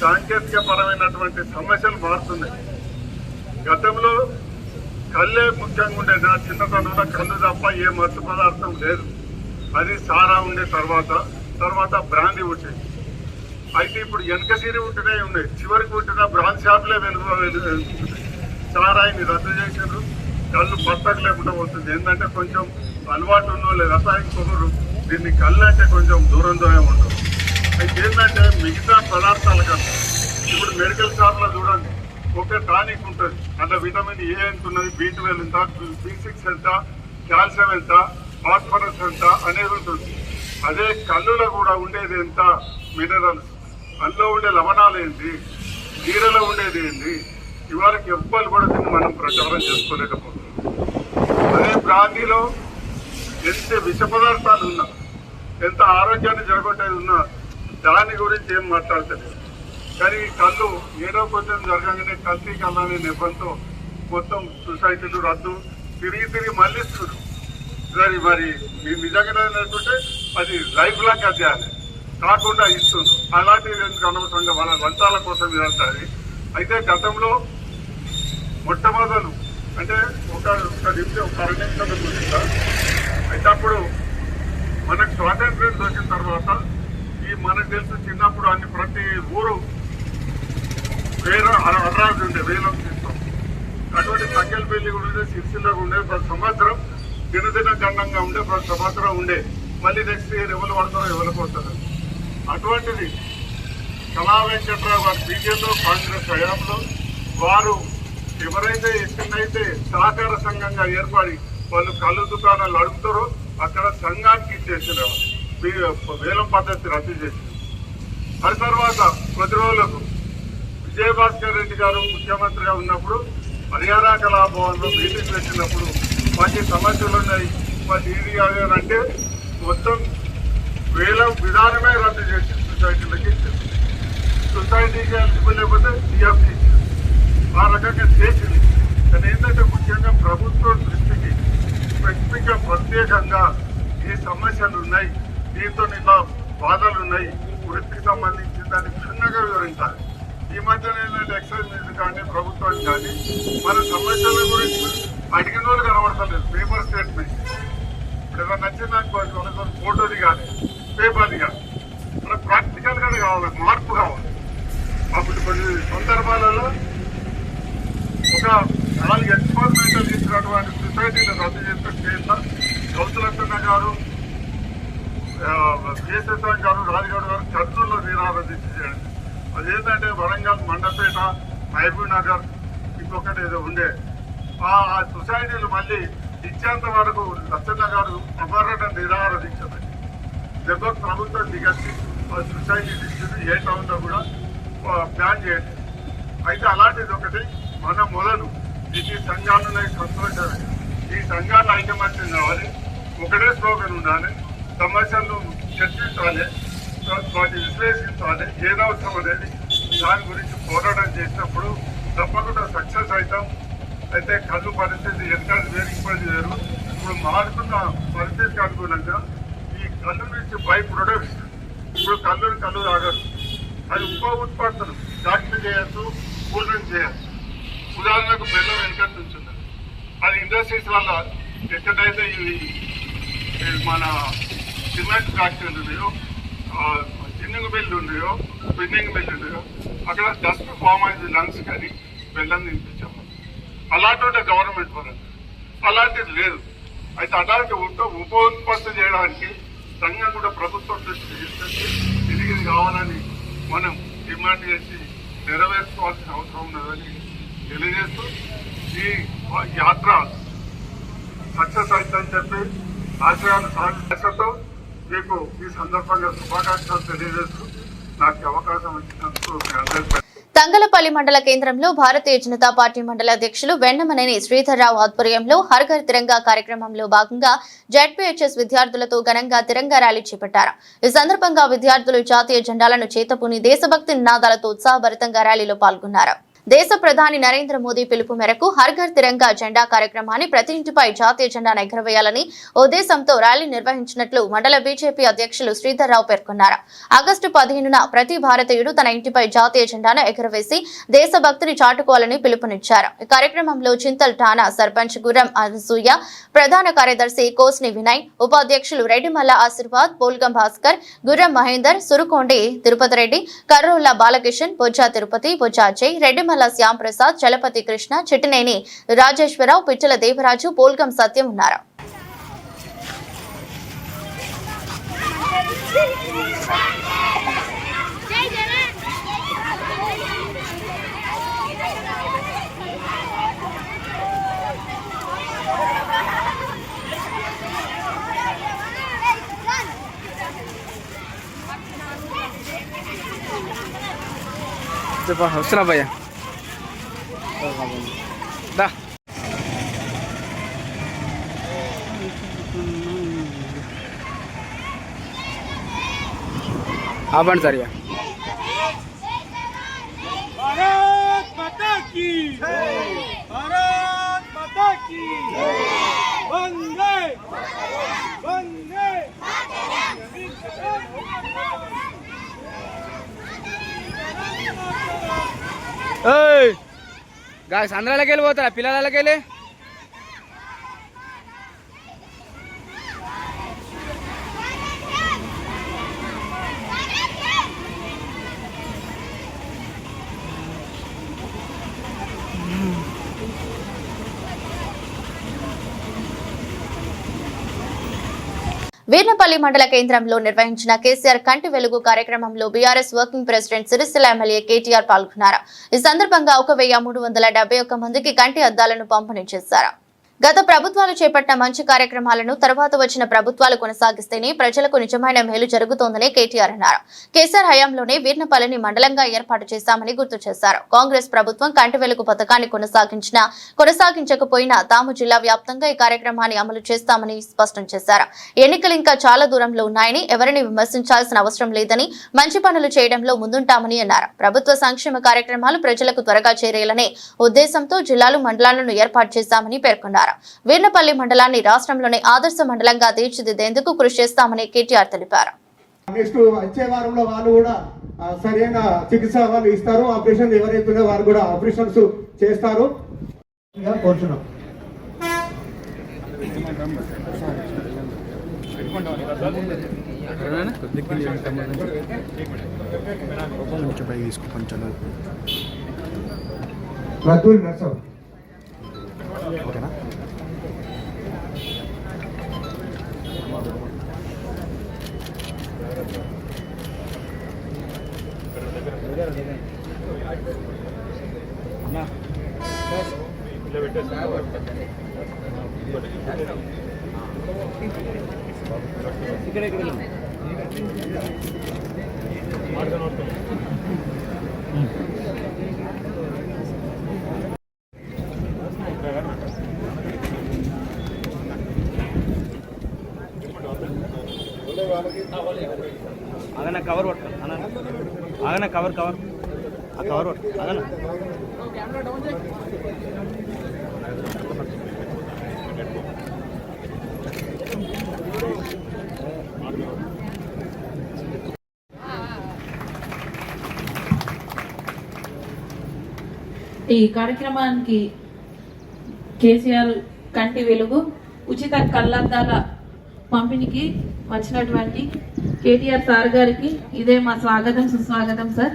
సాంకేతిక పరమైనటువంటి సమస్యలు మారుతున్నాయి. గతంలో కళ్ళే ముఖ్యంగా ఉండే, నా చిన్నతనంలో కళ్ళు తప్ప ఏ మత్తు పదార్థం లేదు. అది సారా ఉండే తర్వాత బ్రాందీ ఉండేది. అయితే ఇప్పుడు వెనకసీరి ఉంటేనే ఉన్నాయి, చివరికి ఉంటున్న బ్రాండ్ షాపులే వెలుగుతుంది. సారాయిని రద్దు చేశారు, కళ్ళు పట్టకు లేకుండా పోతుంది. ఏంటంటే కొంచెం అలవాటు ఉన్నో లేదా రసాయన పొగరు దీన్ని కళ్ళు అంటే కొంచెం దూరంలోనే ఉండదు. అయితే ఏంటంటే మిగతా పదార్థాల కన్నా ఇప్పుడు మెడికల్ షాప్లో చూడండి ఒక టానిక్ ఉంటుంది, అందులో విటమిన్ ఏ ఎంత ఉన్నది, B12 ఎంత, B6 ఎంత, కాల్షియం ఎంత, ఫాస్ఫరస్ ఎంత అనేది ఉంటుంది. అదే కళ్ళులో కూడా ఉండేది ఎంత మినరల్స్, అందులో ఉండే లవణాలు ఏంటి, నీడలో ఉండేది ఏంటి, ఇవాళకి ఎవ్వరు కూడా దీన్ని మనం ప్రచారం చేసుకోలేకపోతున్నాం. అదే బ్రాందీలో ఎంత విష పదార్థాలు ఉన్నా, ఎంత ఆరోగ్యాన్ని జరగొట్టేది ఉన్నా దాని గురించి ఏం మాట్లాడలేదు. కానీ ఈ కళ్ళు ఏదో కొంచెం జరగగానే కల్తీ కళ్ళు అనే నెపంతో మొత్తం సొసైటీలు రద్దు తిరిగి మళ్ళిస్తున్నారు. మరి నిజంగా ఏంటంటే అది లైఫ్ లాంగ్ అధ్యాయాలు కాకుండా ఇస్తున్నారు. అలాంటివి ఎందుకు అనవసరంగా వాళ్ళ లంచాల కోసం ఇదంతా. అయితే గతంలో మొట్టమొదలు అంటే ఒక నిమిషం 2 నిమిషాల గురించి అయితే అప్పుడు మనకు స్వాతంత్ర్యం దొరికిన తర్వాత ఈ మనకు తెలిసి చిన్నప్పుడు అన్ని ప్రతి ఊరు అర్రాజు ఉండే, వేలం తీస్తాం. అటువంటి సంఖ్యలపల్లి కూడా ఉండే, సిరిసిల్ల ఉండే, ప్రతి సంవత్సరం దినదిన గండంగా ఉండే, ప్రతి సంవత్సరం ఉండే. మళ్ళీ నెక్స్ట్ ఇయర్ ఎవరు పడతారో ఎవరు పోతారు. అటువంటిది కళా వెంకట్రావు గారు బీజేపీలో కాంగ్రెస్ హయాంలో వారు ఎవరైతే ఎక్కడైతే సహకార సంఘంగా ఏర్పడి వాళ్ళు కళ్ళు దుకాణాలు అడుగుతారో అక్కడ సంఘానికి ఇచ్చేసారు, వేలం పద్ధతి రద్దు చేసి. అది తర్వాత కొద్ది రోజులకు విజయభాస్కర్ రెడ్డి గారు ముఖ్యమంత్రిగా ఉన్నప్పుడు హర్యానా కళాభవన్లో మీటింగ్ పెట్టినప్పుడు మాకు సమస్యలు ఉన్నాయి, మాకు ఇది అంటే మొత్తం వేలం విధానమే రద్దు చేసి సొసైటీలకి ఇచ్చారు. సొసైటీకి ఎలిజిబుల్ లేకపోతే సిఎఫ్కి ఇచ్చారు. ఆ రకంగా చేసింది. కానీ ఏంటంటే ముఖ్యంగా ప్రభుత్వం దృష్టికి స్పెసిఫిక్గా ప్రత్యేకంగా ఈ సమస్యలు ఉన్నాయి, దీంతో ఇలా బాధలు ఉన్నాయి, వృత్తికి సంబంధించిన దాన్ని క్షుణ్ణంగా వివరించాలి. ఈ మధ్యన ఏంటంటే ఎక్సైజ్ మీద కానీ ప్రభుత్వానికి కానీ మన సమస్యల గురించి అడిగిన వాళ్ళు కనబడతలేదు. పేపర్ స్టేట్మెంట్ ఇప్పుడు ఏదైనా నచ్చిందానికి ఫోటోది కానీ పేపర్ది కానీ మన ప్రాక్టికల్ గా కావాలి, మార్పు కావాలి. అప్పుడు కొన్ని సందర్భాలలో ఒక 4 ఎక్స్పెరిమెంటల్ ఇచ్చినటువంటి సొసైటీని రద్దు చేస్తే కేంద్ర గౌతులక్కన్న గారు, కేశవ గారు, రాజగౌడ్ గారు కర్నూలులో నిరాదీక్ష చేయండి. అదేంటంటే వరంగల్, మండపేట, మహబూబ్ నగర్ ఇంకొకటి ఏదో ఉండే ఆ సొసైటీలు మళ్ళీ ఇచ్చేంత వరకు లచ్చన్న గారు అమరణ నిరాదీక్ష దెబ్బకు ప్రభుత్వం దిగచ్చి ఆ సొసైటీ ఇచ్చింది. ఏ టౌన్లో కూడా ప్లాన్ చేయండి. అయితే అలాంటిది ఒకటి మన మొదలు ఈ సంఘాలను సంతోషమే. ఈ సంఘాల ఐకమత్యం కావాలి, ఒకటే స్లోగన్ ఉండాలి, సమస్యలను చర్చించాలి, వాటిని విశ్లేషించాలి, ఏదవసరం అనేది దాని గురించి పోరాటం చేసినప్పుడు తప్పకుండా సక్సెస్ అవుతాం. అయితే కళ్ళు పరిస్థితి వెనకాల వేరికిపోయి వేరు. ఇప్పుడు మారుతున్న పరిస్థితికి అనుగుణంగా ఈ కళ్ళు నుంచి బై ప్రొడక్ట్స్, ఇప్పుడు కళ్ళు తాగరు, అది ఉప ఉత్పత్తులు ఫ్యాక్టరీ చేయొచ్చు, కూల్ డ్రింక్ చేయొచ్చు. ఉదాహరణకు బెల్లం వెనక నుంచి ఉన్నది, అది ఇండస్ట్రీస్ వల్ల ఎక్కడైతే ఇవి మన సిమెంట్ ఫ్యాక్టరీలు ఉన్నాయో, జిన్నింగ్ మిల్లు ఉన్నాయో, స్పిన్నింగ్ మిల్లు ఉన్నాయో, అక్కడ డస్ట్ ఫామ్ అయింది లంగ్స్ కానీ బెల్లం తినిపించాము. అలాంటి గవర్నమెంట్ పరంగా అలాంటిది లేదు. అయితే అలాంటి ఉప ఉత్పత్తి చేయడానికి సంఘం కూడా ప్రభుత్వం దృష్టి తీసుకొచ్చి తిరిగి కావాలని మనం డిమాండ్ చేసి నెరవేర్చుకోవాల్సిన అవసరం ఉన్నదని తెలియజేస్తూ ఈ యాత్ర సక్సెస్ అవుతుందని చెప్పి ఆశయాలు సాధించడంతో మీకు ఈ సందర్భంగా శుభాకాంక్షలు తెలియజేస్తూ నాకు అవకాశం ఇచ్చినందుకు మీ అందరికీ. తంగలపల్లి మండల కేంద్రంలో భారతీయ జనతా పార్టీ మండల అధ్యక్షులు వెన్నమనేని శ్రీధర్రావు ఆధ్వర్యంలో హర్ ఘర్ తిరంగా కార్యక్రమంలో భాగంగా జెడ్పీహెచ్ఎస్ విద్యార్థులతో ఘనంగా తిరంగా ర్యాలీ చేపట్టారు. ఈ సందర్భంగా విద్యార్థులు జాతీయ జెండాలను చేతపూని దేశభక్తి నినాదాలతో ఉత్సాహభరితంగా ర్యాలీలో పాల్గొన్నారు. దేశ ప్రధాని నరేంద్ర మోదీ పిలుపు మేరకు హర్ ఘర్ తిరంగా జెండా కార్యక్రమాన్ని ప్రతి ఇంటిపై జాతీయ జెండాను ఎగురవేయాలని ఉద్దేశంతో ర్యాలీ నిర్వహించినట్లు మండల బీజేపీ అధ్యక్షులు శ్రీధర్రావు పేర్కొన్నారు. ఆగస్టు 15న ప్రతి భారతీయుడు తన ఇంటిపై జాతీయ జెండాను ఎగురవేసి దేశభక్తిని చాటుకోవాలని పిలుపునిచ్చారు. ఈ కార్యక్రమంలో చింతల్ ఠాణా సర్పంచ్ గుర్రం అనసూయ, ప్రధాన కార్యదర్శి కోస్ని వినయ్, ఉపాధ్యక్షులు రెడ్డిమల్ల ఆశీర్వాద్, పోల్గం భాస్కర్, గుర్రం మహేందర్, సురుకొండి తిరుపతి రెడ్డి, కర్రోళ్ల బాలకిషన్, బొజ్జా తిరుపతి, బొజ్జా అజయ్, రెడ్డిమల్ల శ్యామ్ ప్రసాద్, చలపతి కృష్ణ, చిట్టినేని రాజేశ్వరరావు, పిచ్చల దేవరాజు, పోల్గం సత్యం ఉన్నారు. వస్తున్నా భయ్యా దా ఆపండి సార్ ఇక భారత్ మాతా కీ భారత్ మాతా కీ వందే వందే గాయస్ అందరిలోకి వెళ్ళిపోతారా పిల్లలకి వెళ్ళి వీర్నపల్లి మండల కేంద్రంలో నిర్వహించిన కేసీఆర్ కంటి వెలుగు కార్యక్రమంలో BRS working president Sircilla MLA KTR పాల్గొన్నారు. ఈ సందర్భంగా 1371 మందికి కంటి అద్దాలను పంపిణీ చేశారు. గత ప్రభుత్వాలు చేపట్టిన మంచి కార్యక్రమాలను తర్వాత వచ్చిన ప్రభుత్వాలు కొనసాగిస్తేనే ప్రజలకు నిజమైన మేలు జరుగుతోందని కేటీఆర్ అన్నారు. కేసీఆర్ హయాంలోనే వీర్నపల్లిని మండలంగా ఏర్పాటు చేశామని గుర్తు చేశారు. కాంగ్రెస్ ప్రభుత్వం కంటి వెలుగు పథకాన్ని కొనసాగించకపోయినా తాము జిల్లా వ్యాప్తంగా ఈ కార్యక్రమాన్ని అమలు చేస్తామని స్పష్టం చేశారు. ఎన్నికలు ఇంకా చాలా దూరంలో ఉన్నాయని, ఎవరిని విమర్శించాల్సిన అవసరం లేదని, మంచి పనులు చేయడంలో ముందుంటామని అన్నారు. ప్రభుత్వ సంక్షేమ కార్యక్రమాలు ప్రజలకు త్వరగా చేరేయాలనే ఉద్దేశంతో జిల్లాలు, మండలాలను ఏర్పాటు చేశామని పేర్కొన్నారు. వీర్నపల్లి మండలాన్ని రాష్ట్రంలోనే ఆదర్శ మండలంగా తీర్చిదిద్దేందుకు కృషి చేస్తామని కేటీఆర్ తెలిపారు. నెక్స్ట్ వచ్చే వారంలో వాళ్ళు కూడా సరైన చికిత్స వాళ్ళు ఇస్తారు. ఆపరేషన్ ఎవరైతే వారు కూడా ఆపరేషన్స్ చేస్తారు కోరుచున్నాం. రద్దులు నర్సవ్ ఓకేనా? ఆగన కవర్ పట్టు ఆగన కవర్ కవర్ ఆ కవర్ పట్టు ఆగన ఈ కార్యక్రమానికి కేసీఆర్ కంటి వెలుగు ఉచిత కళ్ళద్దాల పంపిణీకి వచ్చినటువంటి కేటీఆర్ సార్ గారికి ఇదే మా స్వాగతం సుస్వాగతం సార్.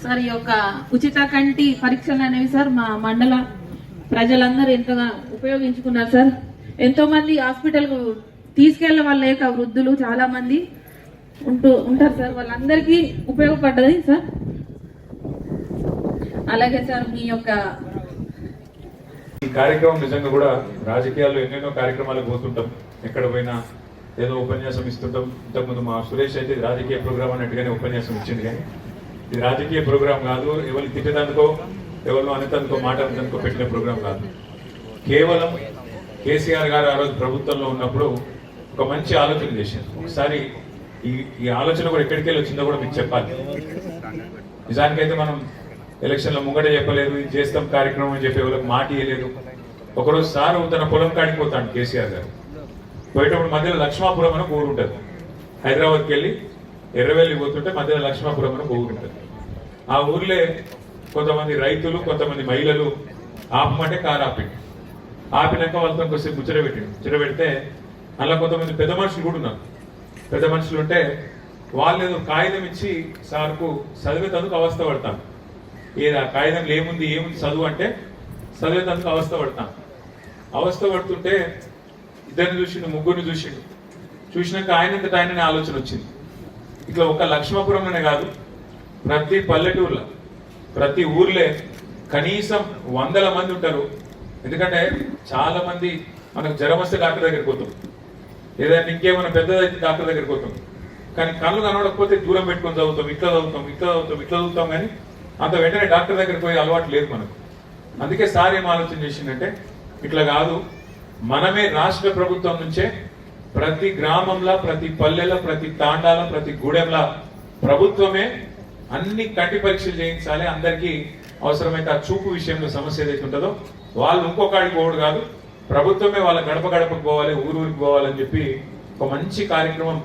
సార్ ఈ యొక్క ఉచిత కంటి పరీక్షలు అనేవి సార్ మా మండల ప్రజలందరూ ఎంతగా ఉపయోగించుకున్నారు సార్. ఎంతో మంది హాస్పిటల్కు తీసుకెళ్లే వాళ్ళ యొక్క వృద్ధులు చాలా మంది ఉంటారు సార్, వాళ్ళందరికీ ఉపయోగపడ్డది సార్. అలాగే సార్ మీ యొక్క ఈ కార్యక్రమం నిజంగా కూడా రాజకీయాల్లో ఎన్నెన్నో కార్యక్రమాలకు పోతుంటాం, ఎక్కడ పోయినా ఏదో ఉపన్యాసం ఇస్తుంటాం. ఇంతకుముందు మా సురేష్ అయితే రాజకీయ ప్రోగ్రామ్ అన్నట్టుగానే ఉపన్యాసం ఇచ్చింది, కానీ ఇది రాజకీయ ప్రోగ్రాం కాదు, ఎవరిని తిట్టేందుకో ఎవరినో అనేందుకో మాట అనేందుకో పెట్టిన ప్రోగ్రాం కాదు. కేవలం కేసీఆర్ గారు ఆ రోజు ప్రభుత్వంలో ఉన్నప్పుడు ఒక మంచి ఆలోచన చేశారు. ఒకసారి ఈ ఆలోచన కూడా ఎక్కడికి వెళ్ళి వచ్చిందో కూడా మీకు చెప్పాలి. నిజానికైతే మనం ఎలక్షన్లో ముంగట చెప్పలేదు, ఇది చేస్తాం కార్యక్రమం అని చెప్పి ఎవరికి మాట ఇవ్వలేదు. ఒకరోజు సార్ తన పొలం కాడికి పోతాడు కేసీఆర్ గారు. పోయేటప్పుడు మధ్యలో లక్ష్మాపురం అని ఊరు ఉంటుంది. హైదరాబాద్కి వెళ్ళి ఎర్రవెల్లి పోతుంటే మధ్యలో లక్ష్మాపురం అని ఊరు ఉంటుంది. ఆ ఊర్లే కొంతమంది రైతులు కొంతమంది మహిళలు ఆపమంటే కారు ఆపినాక వాళ్ళతో కొంచెం ముచ్చటపెడితే అలా కొంతమంది పెద్ద మనుషులు కూడా ఉన్నారు. పెద్ద మనుషులు ఉంటే వాళ్ళు ఏదో కాగితం ఇచ్చి సార్కు చదివేతందుకు అవస్థ పడతాను. ఏదా కాగితంలో ఏముంది చదువు అంటే చదివేతందుకు అవస్థ పడతాను. అవస్థ పడుతుంటే ఇద్దరిని చూసిండు, ముగ్గురిని చూసినాక ఆయనంతటా ఆయననే ఆలోచన వచ్చింది. ఇట్లా ఒక లక్ష్మాపురంలోనే కాదు, ప్రతి పల్లెటూరులో ప్రతి ఊర్లే కనీసం 100 మంది ఉంటారు. ఎందుకంటే చాలా మంది మనకు జ్వరం వస్తే డాక్టర్ దగ్గరికి పోతాం, ఏదైనా ఇంకేమైనా పెద్దదైతే డాక్టర్ దగ్గరికి పోతాం. కానీ కళ్ళు కనబడకపోతే దూరం పెట్టుకొని చదువుతాం, ఇట్లా చదువుతాం కానీ అంత వెంటనే డాక్టర్ దగ్గరికి పోయే అలవాటు లేదు మనకు. అందుకే సార్ ఏం ఆలోచన చేసిందంటే ఇట్లా కాదు, మనమే రాష్ట్ర ప్రభుత్వం నుంచే ప్రతి గ్రామంలో ప్రతి పల్లెలో ప్రతి తాండాలో ప్రతి గూడెంలో ప్రభుత్వమే అన్ని కంటి పరీక్షలు చేయించాలి. అందరికీ అవసరమైతే ఆ చూపు విషయంలో సమస్య ఏదైతే ఉంటుందో వాళ్ళు ఇంకొకడికి పోవడు కాదు, ప్రభుత్వమే వాళ్ళ గడపకు పోవాలి, ఊరికి పోవాలని చెప్పి ఒక మంచి కార్యక్రమం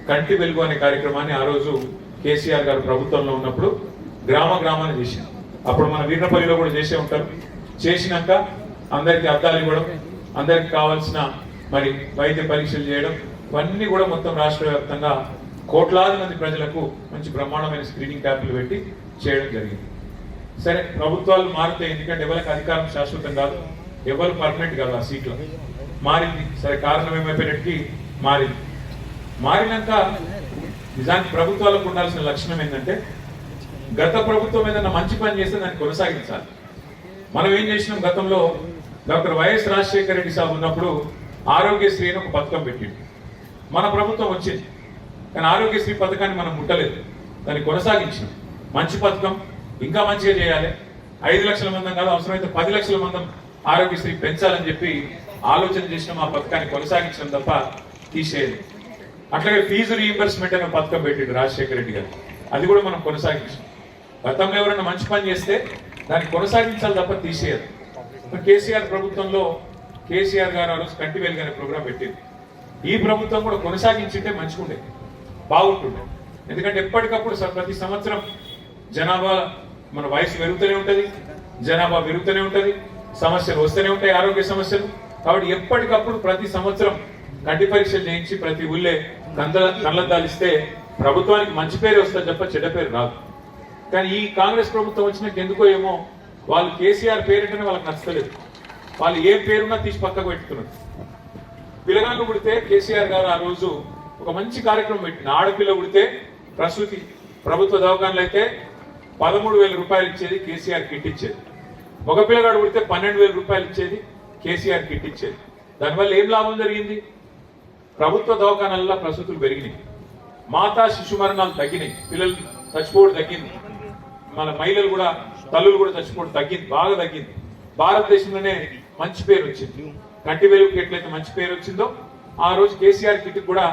కంటి వెలుగు అనే కార్యక్రమాన్ని ఆ రోజు కేసీఆర్ గారు ప్రభుత్వంలో ఉన్నప్పుడు గ్రామాన్ని చేసింది. అప్పుడు మన వీర్నపల్లిలో కూడా చేసే ఉంటారు. చేసినాక అందరికి అద్దాలు ఇవ్వడం, అందరికి కావాల్సిన మరి వైద్య పరీక్షలు చేయడం, ఇవన్నీ కూడా మొత్తం రాష్ట్ర వ్యాప్తంగా కోట్లాది మంది ప్రజలకు మంచి బ్రహ్మాండమైన స్క్రీనింగ్ క్యాంపులు పెట్టి చేయడం జరిగింది. సరే, ప్రభుత్వాలు మారుతాయి, ఎందుకంటే ఎవరికి అధికారం శాశ్వతం కాదు, ఎవరు పర్మనెంట్ కాదు. ఆ సీట్లో మారింది. సరే, కారణం ఏమైపోయినట్టుకి మారినాక నిజానికి ప్రభుత్వాలకు ఉండాల్సిన లక్షణం ఏంటంటే గత ప్రభుత్వం ఏదైనా మంచి పని చేస్తే దాన్ని కొనసాగించాలి. మనం ఏం చేసినాం, గతంలో డాక్టర్ వైఎస్ రాజశేఖర రెడ్డి సాబ్ ఉన్నప్పుడు ఆరోగ్యశ్రీ అని ఒక పథకం పెట్టింది. మన ప్రభుత్వం వచ్చింది, కానీ ఆరోగ్యశ్రీ పథకాన్ని మనం ముట్టలేదు, దాన్ని కొనసాగించినాం. మంచి పథకం, ఇంకా మంచిగా చేయాలి, 5 లక్షల మంది కాదు, అవసరమైతే 10 లక్షల మంది ఆరోగ్యశ్రీ పెంచాలని చెప్పి ఆలోచన చేసినాం. ఆ పథకాన్ని కొనసాగించడం తప్ప తీసేయలేదు. అట్లాగే ఫీజు రీయింబర్స్మెంట్ అనే పథకం పెట్టిండు రాజశేఖర రెడ్డి గారు, అది కూడా మనం కొనసాగించాం. గతంలో ఎవరైనా మంచి పని చేస్తే దాన్ని కొనసాగించాలి తప్ప తీసేయదు. కేసీఆర్ ప్రభుత్వంలో కేసీఆర్ గారు ఆ రోజు కంటి వెలుగు అనే ప్రోగ్రాం పెట్టింది. ఈ ప్రభుత్వం కూడా కొనసాగించింటే మంచిగా ఉండేది. బాగుంటుంది. ఎందుకంటే ఎప్పటికప్పుడు ప్రతి సంవత్సరం జనాభా మన వయసు పెరుగుతూనే ఉంటుంది, జనాభా పెరుగుతూనే ఉంటుంది, సమస్యలు వస్తూనే ఉంటాయి, ఆరోగ్య సమస్యలు. కాబట్టి ఎప్పటికప్పుడు ప్రతి సంవత్సరం కంటి పరీక్షలు చేయించి ప్రతి ఊళ్ళే కళ్ళద్దాలు ఇస్తే ప్రభుత్వానికి మంచి పేరు వస్తుంది తప్ప చెడ్డ పేరు రాదు. కానీ ఈ కాంగ్రెస్ ప్రభుత్వం వచ్చినాక ఎందుకో ఏమో వాళ్ళు కేసీఆర్ పేరంటేనే వాళ్ళకి నచ్చలేదు. వాళ్ళు ఏ పేరున్నా తీసి పక్కకు పెట్టుకున్నారు. పిల్లగాళ్ళు పుడితే కేసీఆర్ గారు ఆ రోజు ఒక మంచి కార్యక్రమం పెట్టిన. ఆడపిల్ల పుడితే ప్రసూతి ప్రభుత్వ దవాఖానలు అయితే 13,000 రూపాయలు ఇచ్చేది, కేసీఆర్ కిట్ ఇచ్చేది. ఒక పిల్లగాడు పుడితే 12,000 రూపాయలు ఇచ్చేది, కేసీఆర్ కిట్ ఇచ్చేది. దానివల్ల ఏం లాభం జరిగింది? ప్రభుత్వ దవాఖానాల్లో ప్రసూతులు పెరిగినాయి, మాతా శిశు మరణాలు తగ్గినాయి, పిల్లలు చచ్చిపోవడం తగ్గింది, మన మహిళలు కూడా తల్లులు కూడా చచ్చిపోవడం తగ్గింది, బాగా తగ్గింది. భారతదేశంలోనే మంచి పేరు వచ్చింది. కంటి వెలుగుకి ఎట్లయితే మంచి పేరు వచ్చిందో ఆ రోజు కేసీఆర్ కిట్ కూడా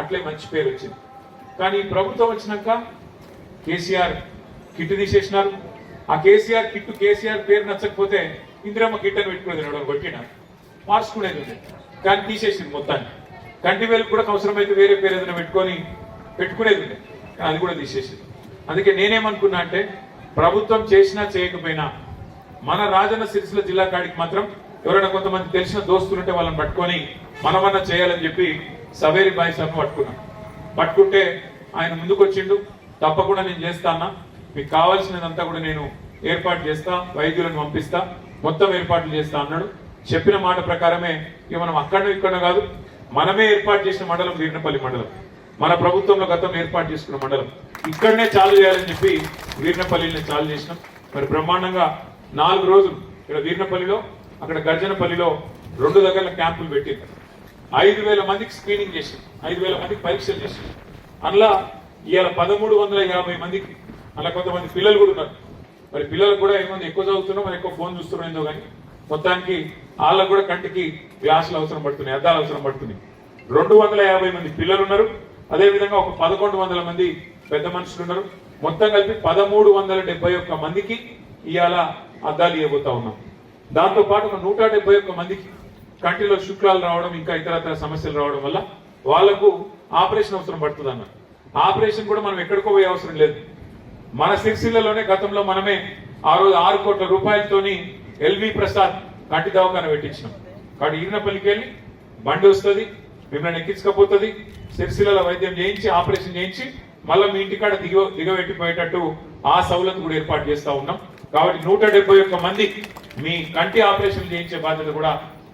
అట్లే మంచి పేరు వచ్చింది. కానీ ఈ ప్రభుత్వం వచ్చినాక కేసీఆర్ కిట్ తీసేసినారు. ఆ కేసీఆర్ కిట్ కేసీఆర్ పేరు నచ్చకపోతే ఇందిరమ్మ కిట్ అని పెట్టుకునేది, కొట్టిన మార్చుకునేది ఉంది. కానీ తీసేసింది మొత్తాన్ని. కంటి వెలుగు కూడా అవసరమైతే వేరే పేరు ఏదైనా పెట్టుకునేది ఉంది, కానీ అది కూడా తీసేసింది. అందుకే నేనేమనుకున్నా అంటే ప్రభుత్వం చేసినా చేయకపోయినా మన రాజన్న సిరిసిల్ల జిల్లా కాడికి మాత్రం ఎవరైనా కొంతమంది తెలిసిన దోస్తులుంటే వాళ్ళని పట్టుకొని మనమన్నా చేయాలని చెప్పి సవేరి బాయ్ సార్ను పట్టుకుంటే ఆయన ముందుకు వచ్చిండు. తప్పకుండా నేను చేస్తా అన్నా, మీకు కావాల్సినదంతా కూడా నేను ఏర్పాటు చేస్తా, వైద్యులను పంపిస్తా, మొత్తం ఏర్పాట్లు చేస్తా అన్నాడు. చెప్పిన మాట ప్రకారమే ఇక మనం ఇక్కడ కాదు, మనమే ఏర్పాటు చేసిన మండలం వీర్నపల్లి మండలం. మన ప్రభుత్వంలో గతంలో ఏర్పాటు చేసుకున్న మండలం ఇక్కడనే చాలు చేయాలని చెప్పి వీర్నపల్లిని చాలు చేసినాం. మరి బ్రహ్మాండంగా 4 రోజులు ఇక్కడ వీర్నపల్లిలో, అక్కడ గర్జనపల్లిలో 2 దగ్గర క్యాంపులు పెట్టింది. 5,000 మందికి స్క్రీనింగ్ చేసి 5,000 మందికి పరీక్షలు చేసి అందులో ఇవాళ 1,350 మందికి, అలా కొంతమంది పిల్లలు కూడా ఉన్నారు. మరి పిల్లలకు కూడా ఏమంది ఎక్కువ చదువుతున్నాం, మరి ఎక్కువ ఫోన్ చూస్తున్నాం ఏందో కానీ మొత్తానికి వాళ్ళకు కూడా కంటికి గ్లాసులు అవసరం పడుతున్నాయి, అద్దాలు అవసరం పడుతున్నాయి. 250 మంది పిల్లలు ఉన్నారు. అదేవిధంగా ఒక 1,100 మంది పెద్ద మనుషులు ఉన్నారు. మొత్తం కలిపి 1,371 మందికి ఇవాళ అద్దాలు ఇవ్వబోతా ఉన్నాం. దాంతో పాటు ఒక 171 మందికి కంటిలో శుక్లాలు రావడం, ఇంకా ఇతరత్ర సమస్యలు రావడం వల్ల వాళ్లకు ఆపరేషన్ అవసరం పడుతుంది అన్న. ఆపరేషన్ కూడా మనం ఎక్కడికో పోయే అవసరం లేదు. మన సిరిసిల్లలోనే గతంలో మనమే ఆ రోజు 6 కోట్ల రూపాయలతోని ఎల్వి ప్రసాద్ కంటి దవాఖాన పెట్టించినాం. కాబట్టి ఈర్నపల్లికి వెళ్ళి బండి వస్తుంది, మిమ్మల్ని ఎక్కించకపోతుంది, సిరిసిల్ల వైద్యం చేయించి ఆపరేషన్ చేయించి మళ్ళీ మీ ఇంటికాడ దిగబెట్టిపోయేటట్టు ఆ సౌలత్ కూడా ఏర్పాటు చేస్తా ఉన్నాం. కాబట్టి 171 మంది మీ కంటి ఆపరేషన్ చేయించే బాధ్యత కూడా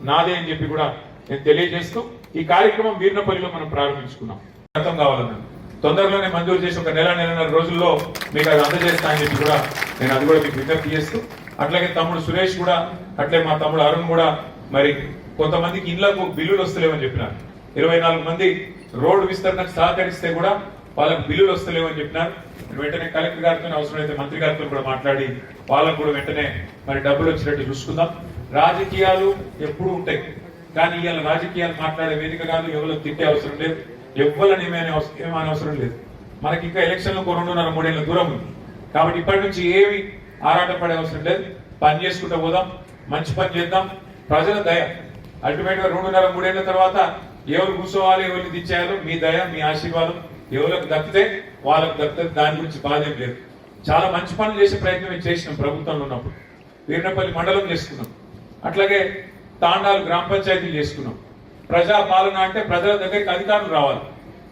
నాదే అని చెప్పి కూడా నేను తెలియజేస్తూ ఈ కార్యక్రమం వీర్నపల్లిలో మనం ప్రారంభించుకున్నాం. అర్థం కావాలన్నాను, తొందరలోనే మంజూరు చేసి ఒక నెలన్నర రోజుల్లో మీకు అది అందజేస్తా అని చెప్పి కూడా నేను అది కూడా మీకు విజ్ఞప్తి చేస్తూ, అట్లాగే తమ్ముడు సురేష్ కూడా, అట్లే మా తమ్ముడు అరుణ్ కూడా మరి కొంతమందికి ఇళ్లకు బిల్లులు వస్తలేవని చెప్పినారు. 24 మంది రోడ్డు విస్తరణకు సహకరిస్తే కూడా వాళ్ళకు బిల్లులు వస్తలేవని చెప్పినారు. వెంటనే కలెక్టర్ గారితో అవసరమైతే మంత్రి గారితో కూడా మాట్లాడి వాళ్ళకు కూడా వెంటనే మరి డబ్బులు వచ్చినట్టు చూసుకుందాం. రాజకీయాలు ఎప్పుడు ఉంటాయి, కానీ ఇవాళ రాజకీయాలు మాట్లాడే వేదిక కాదు, ఎవరు తిట్టే అవసరం లేదు, ఎవరిని ఏమైనా అవసరం లేదు. మనకి ఇంకా ఎలక్షన్లకు 2.5-3 ఏళ్ళ దూరం ఉంది. కాబట్టి ఇప్పటి నుంచి ఏమి ఆరాటపడే అవసరం లేదు, పని చేసుకుంటూ పోదాం, మంచి పని చేద్దాం. ప్రజల దయ అల్టిమేట్ గా 2.5-3 ఏళ్ల తర్వాత ఎవరు కూర్చోవాలి, ఎవరిని దించేయాలో మీ దయ, మీ ఆశీర్వాదం ఎవరికి దక్కితే వాళ్ళకు దక్కుతుంది. దాని గురించి బాధ ఏం లేదు. చాలా మంచి పనులు చేసే ప్రయత్నం చేసినాం ప్రభుత్వంలో ఉన్నప్పుడు. వీర్నపల్లి మండలం చేసుకున్నాం, అట్లాగే తాండాలు గ్రామ పంచాయతీలు చేసుకున్నాం. ప్రజా పాలన అంటే ప్రజల దగ్గరికి అధికారులు రావాలి.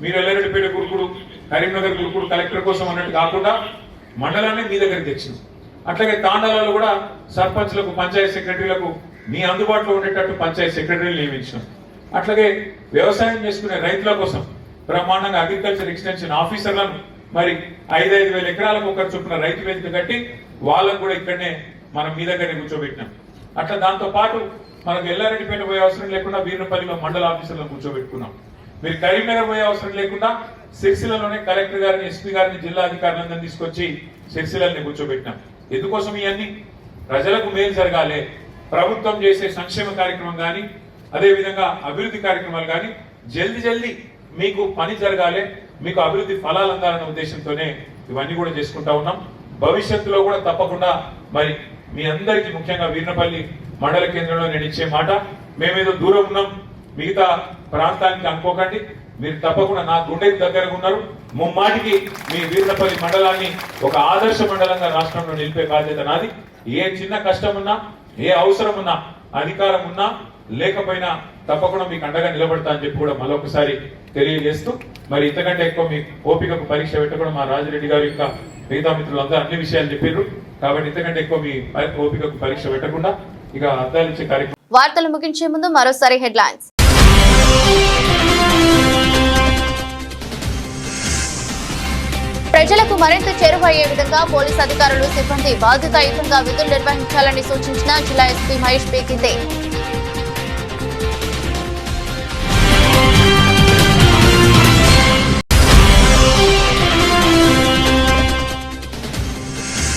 మీరు ఎల్లారెడ్డిపేట గురుకుడు, కరీంనగర్ గురుకుడు కలెక్టర్ కోసం అన్నట్టు కాకుండా మండలాన్ని మీ దగ్గరికి తెచ్చినాం. అట్లాగే తాండాలలో కూడా సర్పంచ్లకు, పంచాయతీ సెక్రటరీలకు మీ అందుబాటులో ఉండేటట్టు పంచాయతీ సెక్రటరీలు నియమించినాం. అట్లాగే వ్యవసాయం చేసుకునే రైతుల కోసం బ్రహ్మాండంగా అగ్రికల్చర్ ఎక్స్టెన్షన్ ఆఫీసర్లను మరి 5,000 ఎకరాలకు ఒకరు చొప్పున రైతు వేదిక కట్టి వాళ్ళకు కూడా ఇక్కడనే మనం మీ దగ్గరనే కూర్చోబెట్టినాం. అట్లా దాంతో పాటు మనకు ఎల్లారెడ్డిపేట పోయే అవసరం లేకుండా వీర్నపల్లిలో మండల ఆఫీసర్లను కూర్చోబెట్టుకున్నాం. మీరు కరీంనగర్ పోయే అవసరం లేకుండా సిరిసిల్లలోనే కలెక్టర్ గారిని, ఎస్పీ గారిని, జిల్లా అధికారులందరినీ తీసుకొచ్చి సిరిసిల్లని కూర్చోబెట్టినాం. ఎందుకోసం ఇవన్నీ ప్రజలకు మేలు జరగాలి, ప్రభుత్వం చేసే సంక్షేమ కార్యక్రమం కానీ అదేవిధంగా అభివృద్ధి కార్యక్రమాలు కానీ జల్దీ మీకు పని జరగాలి, మీకు అభివృద్ధి ఫలాలు అందాలన్న ఉద్దేశంతోనే ఇవన్నీ కూడా చేసుకుంటా ఉన్నాం. భవిష్యత్తులో కూడా తప్పకుండా మరి మీ అందరికీ ముఖ్యంగా వీర్నపల్లి మండల కేంద్రంలో నేను ఇచ్చే మాట, మేమేదో దూరం ఉన్నాం మిగతా ప్రాంతానికి అనుకోకండి. మీరు తప్పకుండా నా గుండెకి దగ్గరగా ఉన్నారు. ముమ్మాటికి మీ వీర్లపల్లి మండలాన్ని ఒక ఆదర్శ మండలంగా రాష్ట్రంలో నిలిపే బాధ్యత నాది. ఏ చిన్న కష్టం ఉన్నా, ఏ అవసరం ఉన్నా, అధికారం ఉన్నా లేకపోయినా తప్పకుండా మీకు అండగా నిలబడతా అని చెప్పి కూడా మరొకసారి తెలియజేస్తూ, మరి ఇంతకంటే ఎక్కువ మీ ఓపికకు పరీక్ష పెట్టకుండా మా రాజిరెడ్డి గారు ఇంకా మిగతా మిత్రులందరూ అన్ని విషయాలు చెప్పారు. కాబట్టి ఇంతకంటే ఎక్కువ మీ ఓపికకు పరీక్ష పెట్టకుండా ఇక అర్థాలు ఇచ్చే కార్యక్రమం. వార్తలు ముగించే ముందు మరోసారి హెడ్లైన్స్. ప్రజలకు మరింత చేరువయ్యే విధంగా పోలీసు అధికారులు సిబ్బంది బాధ్యతాయుతంగా విధులు నిర్వహించాలని సూచించిన జిల్లా ఎస్పీ మహేష్ పేకితే.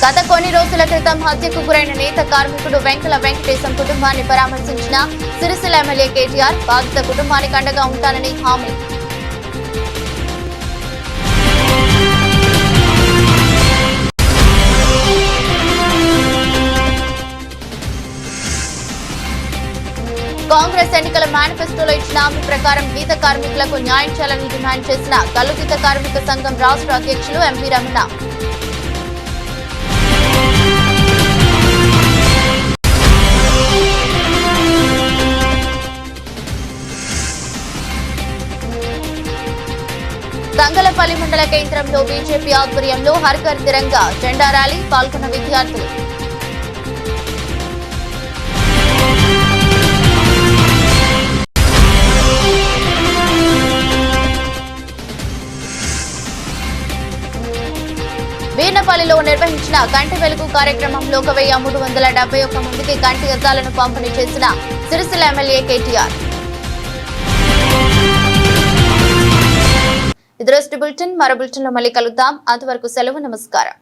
గత కొన్ని రోజుల క్రితం హత్యకు గురైన నేత కార్మికుడు వెంకల వెంకటేశం కుటుంబాన్ని పరామర్శించిన సిరిసిల్ల ఎమ్మెల్యే కేటీఆర్. బాధిత కుటుంబానికి అండగా ఉంటానని హామీ. కాంగ్రెస్ ఎన్నికల మేనిఫెస్టోలో ఇచ్చిన హామీ ప్రకారం గీత కార్మికులకు న్యాయం చేయాలని డిమాండ్ చేసిన కల్లు గీత కార్మిక సంఘం రాష్ట్ర అధ్యక్షులు ఎంపీ రమణ. తంగలపల్లి మండల కేంద్రంలో బీజేపీ ఆధ్వర్యంలో హర్ ఘర్ తిరంగా జెండా ర్యాలీ పాల్గొన్న విద్యార్థులు. వీర్నపల్లిలో నిర్వహించిన కంటి వెలుగు కార్యక్రమంలో 1371 మందికి కంటి అద్దాలను పంపిణీ చేసిన సిరిసిల్ల ఎమ్మెల్యే కేటీఆర్. ఇది రోజు బులెటిన్. మరో బులెటిన్ లో మళ్ళీ కలుద్దాం. అంతవరకు సెలవు. నమస్కారం.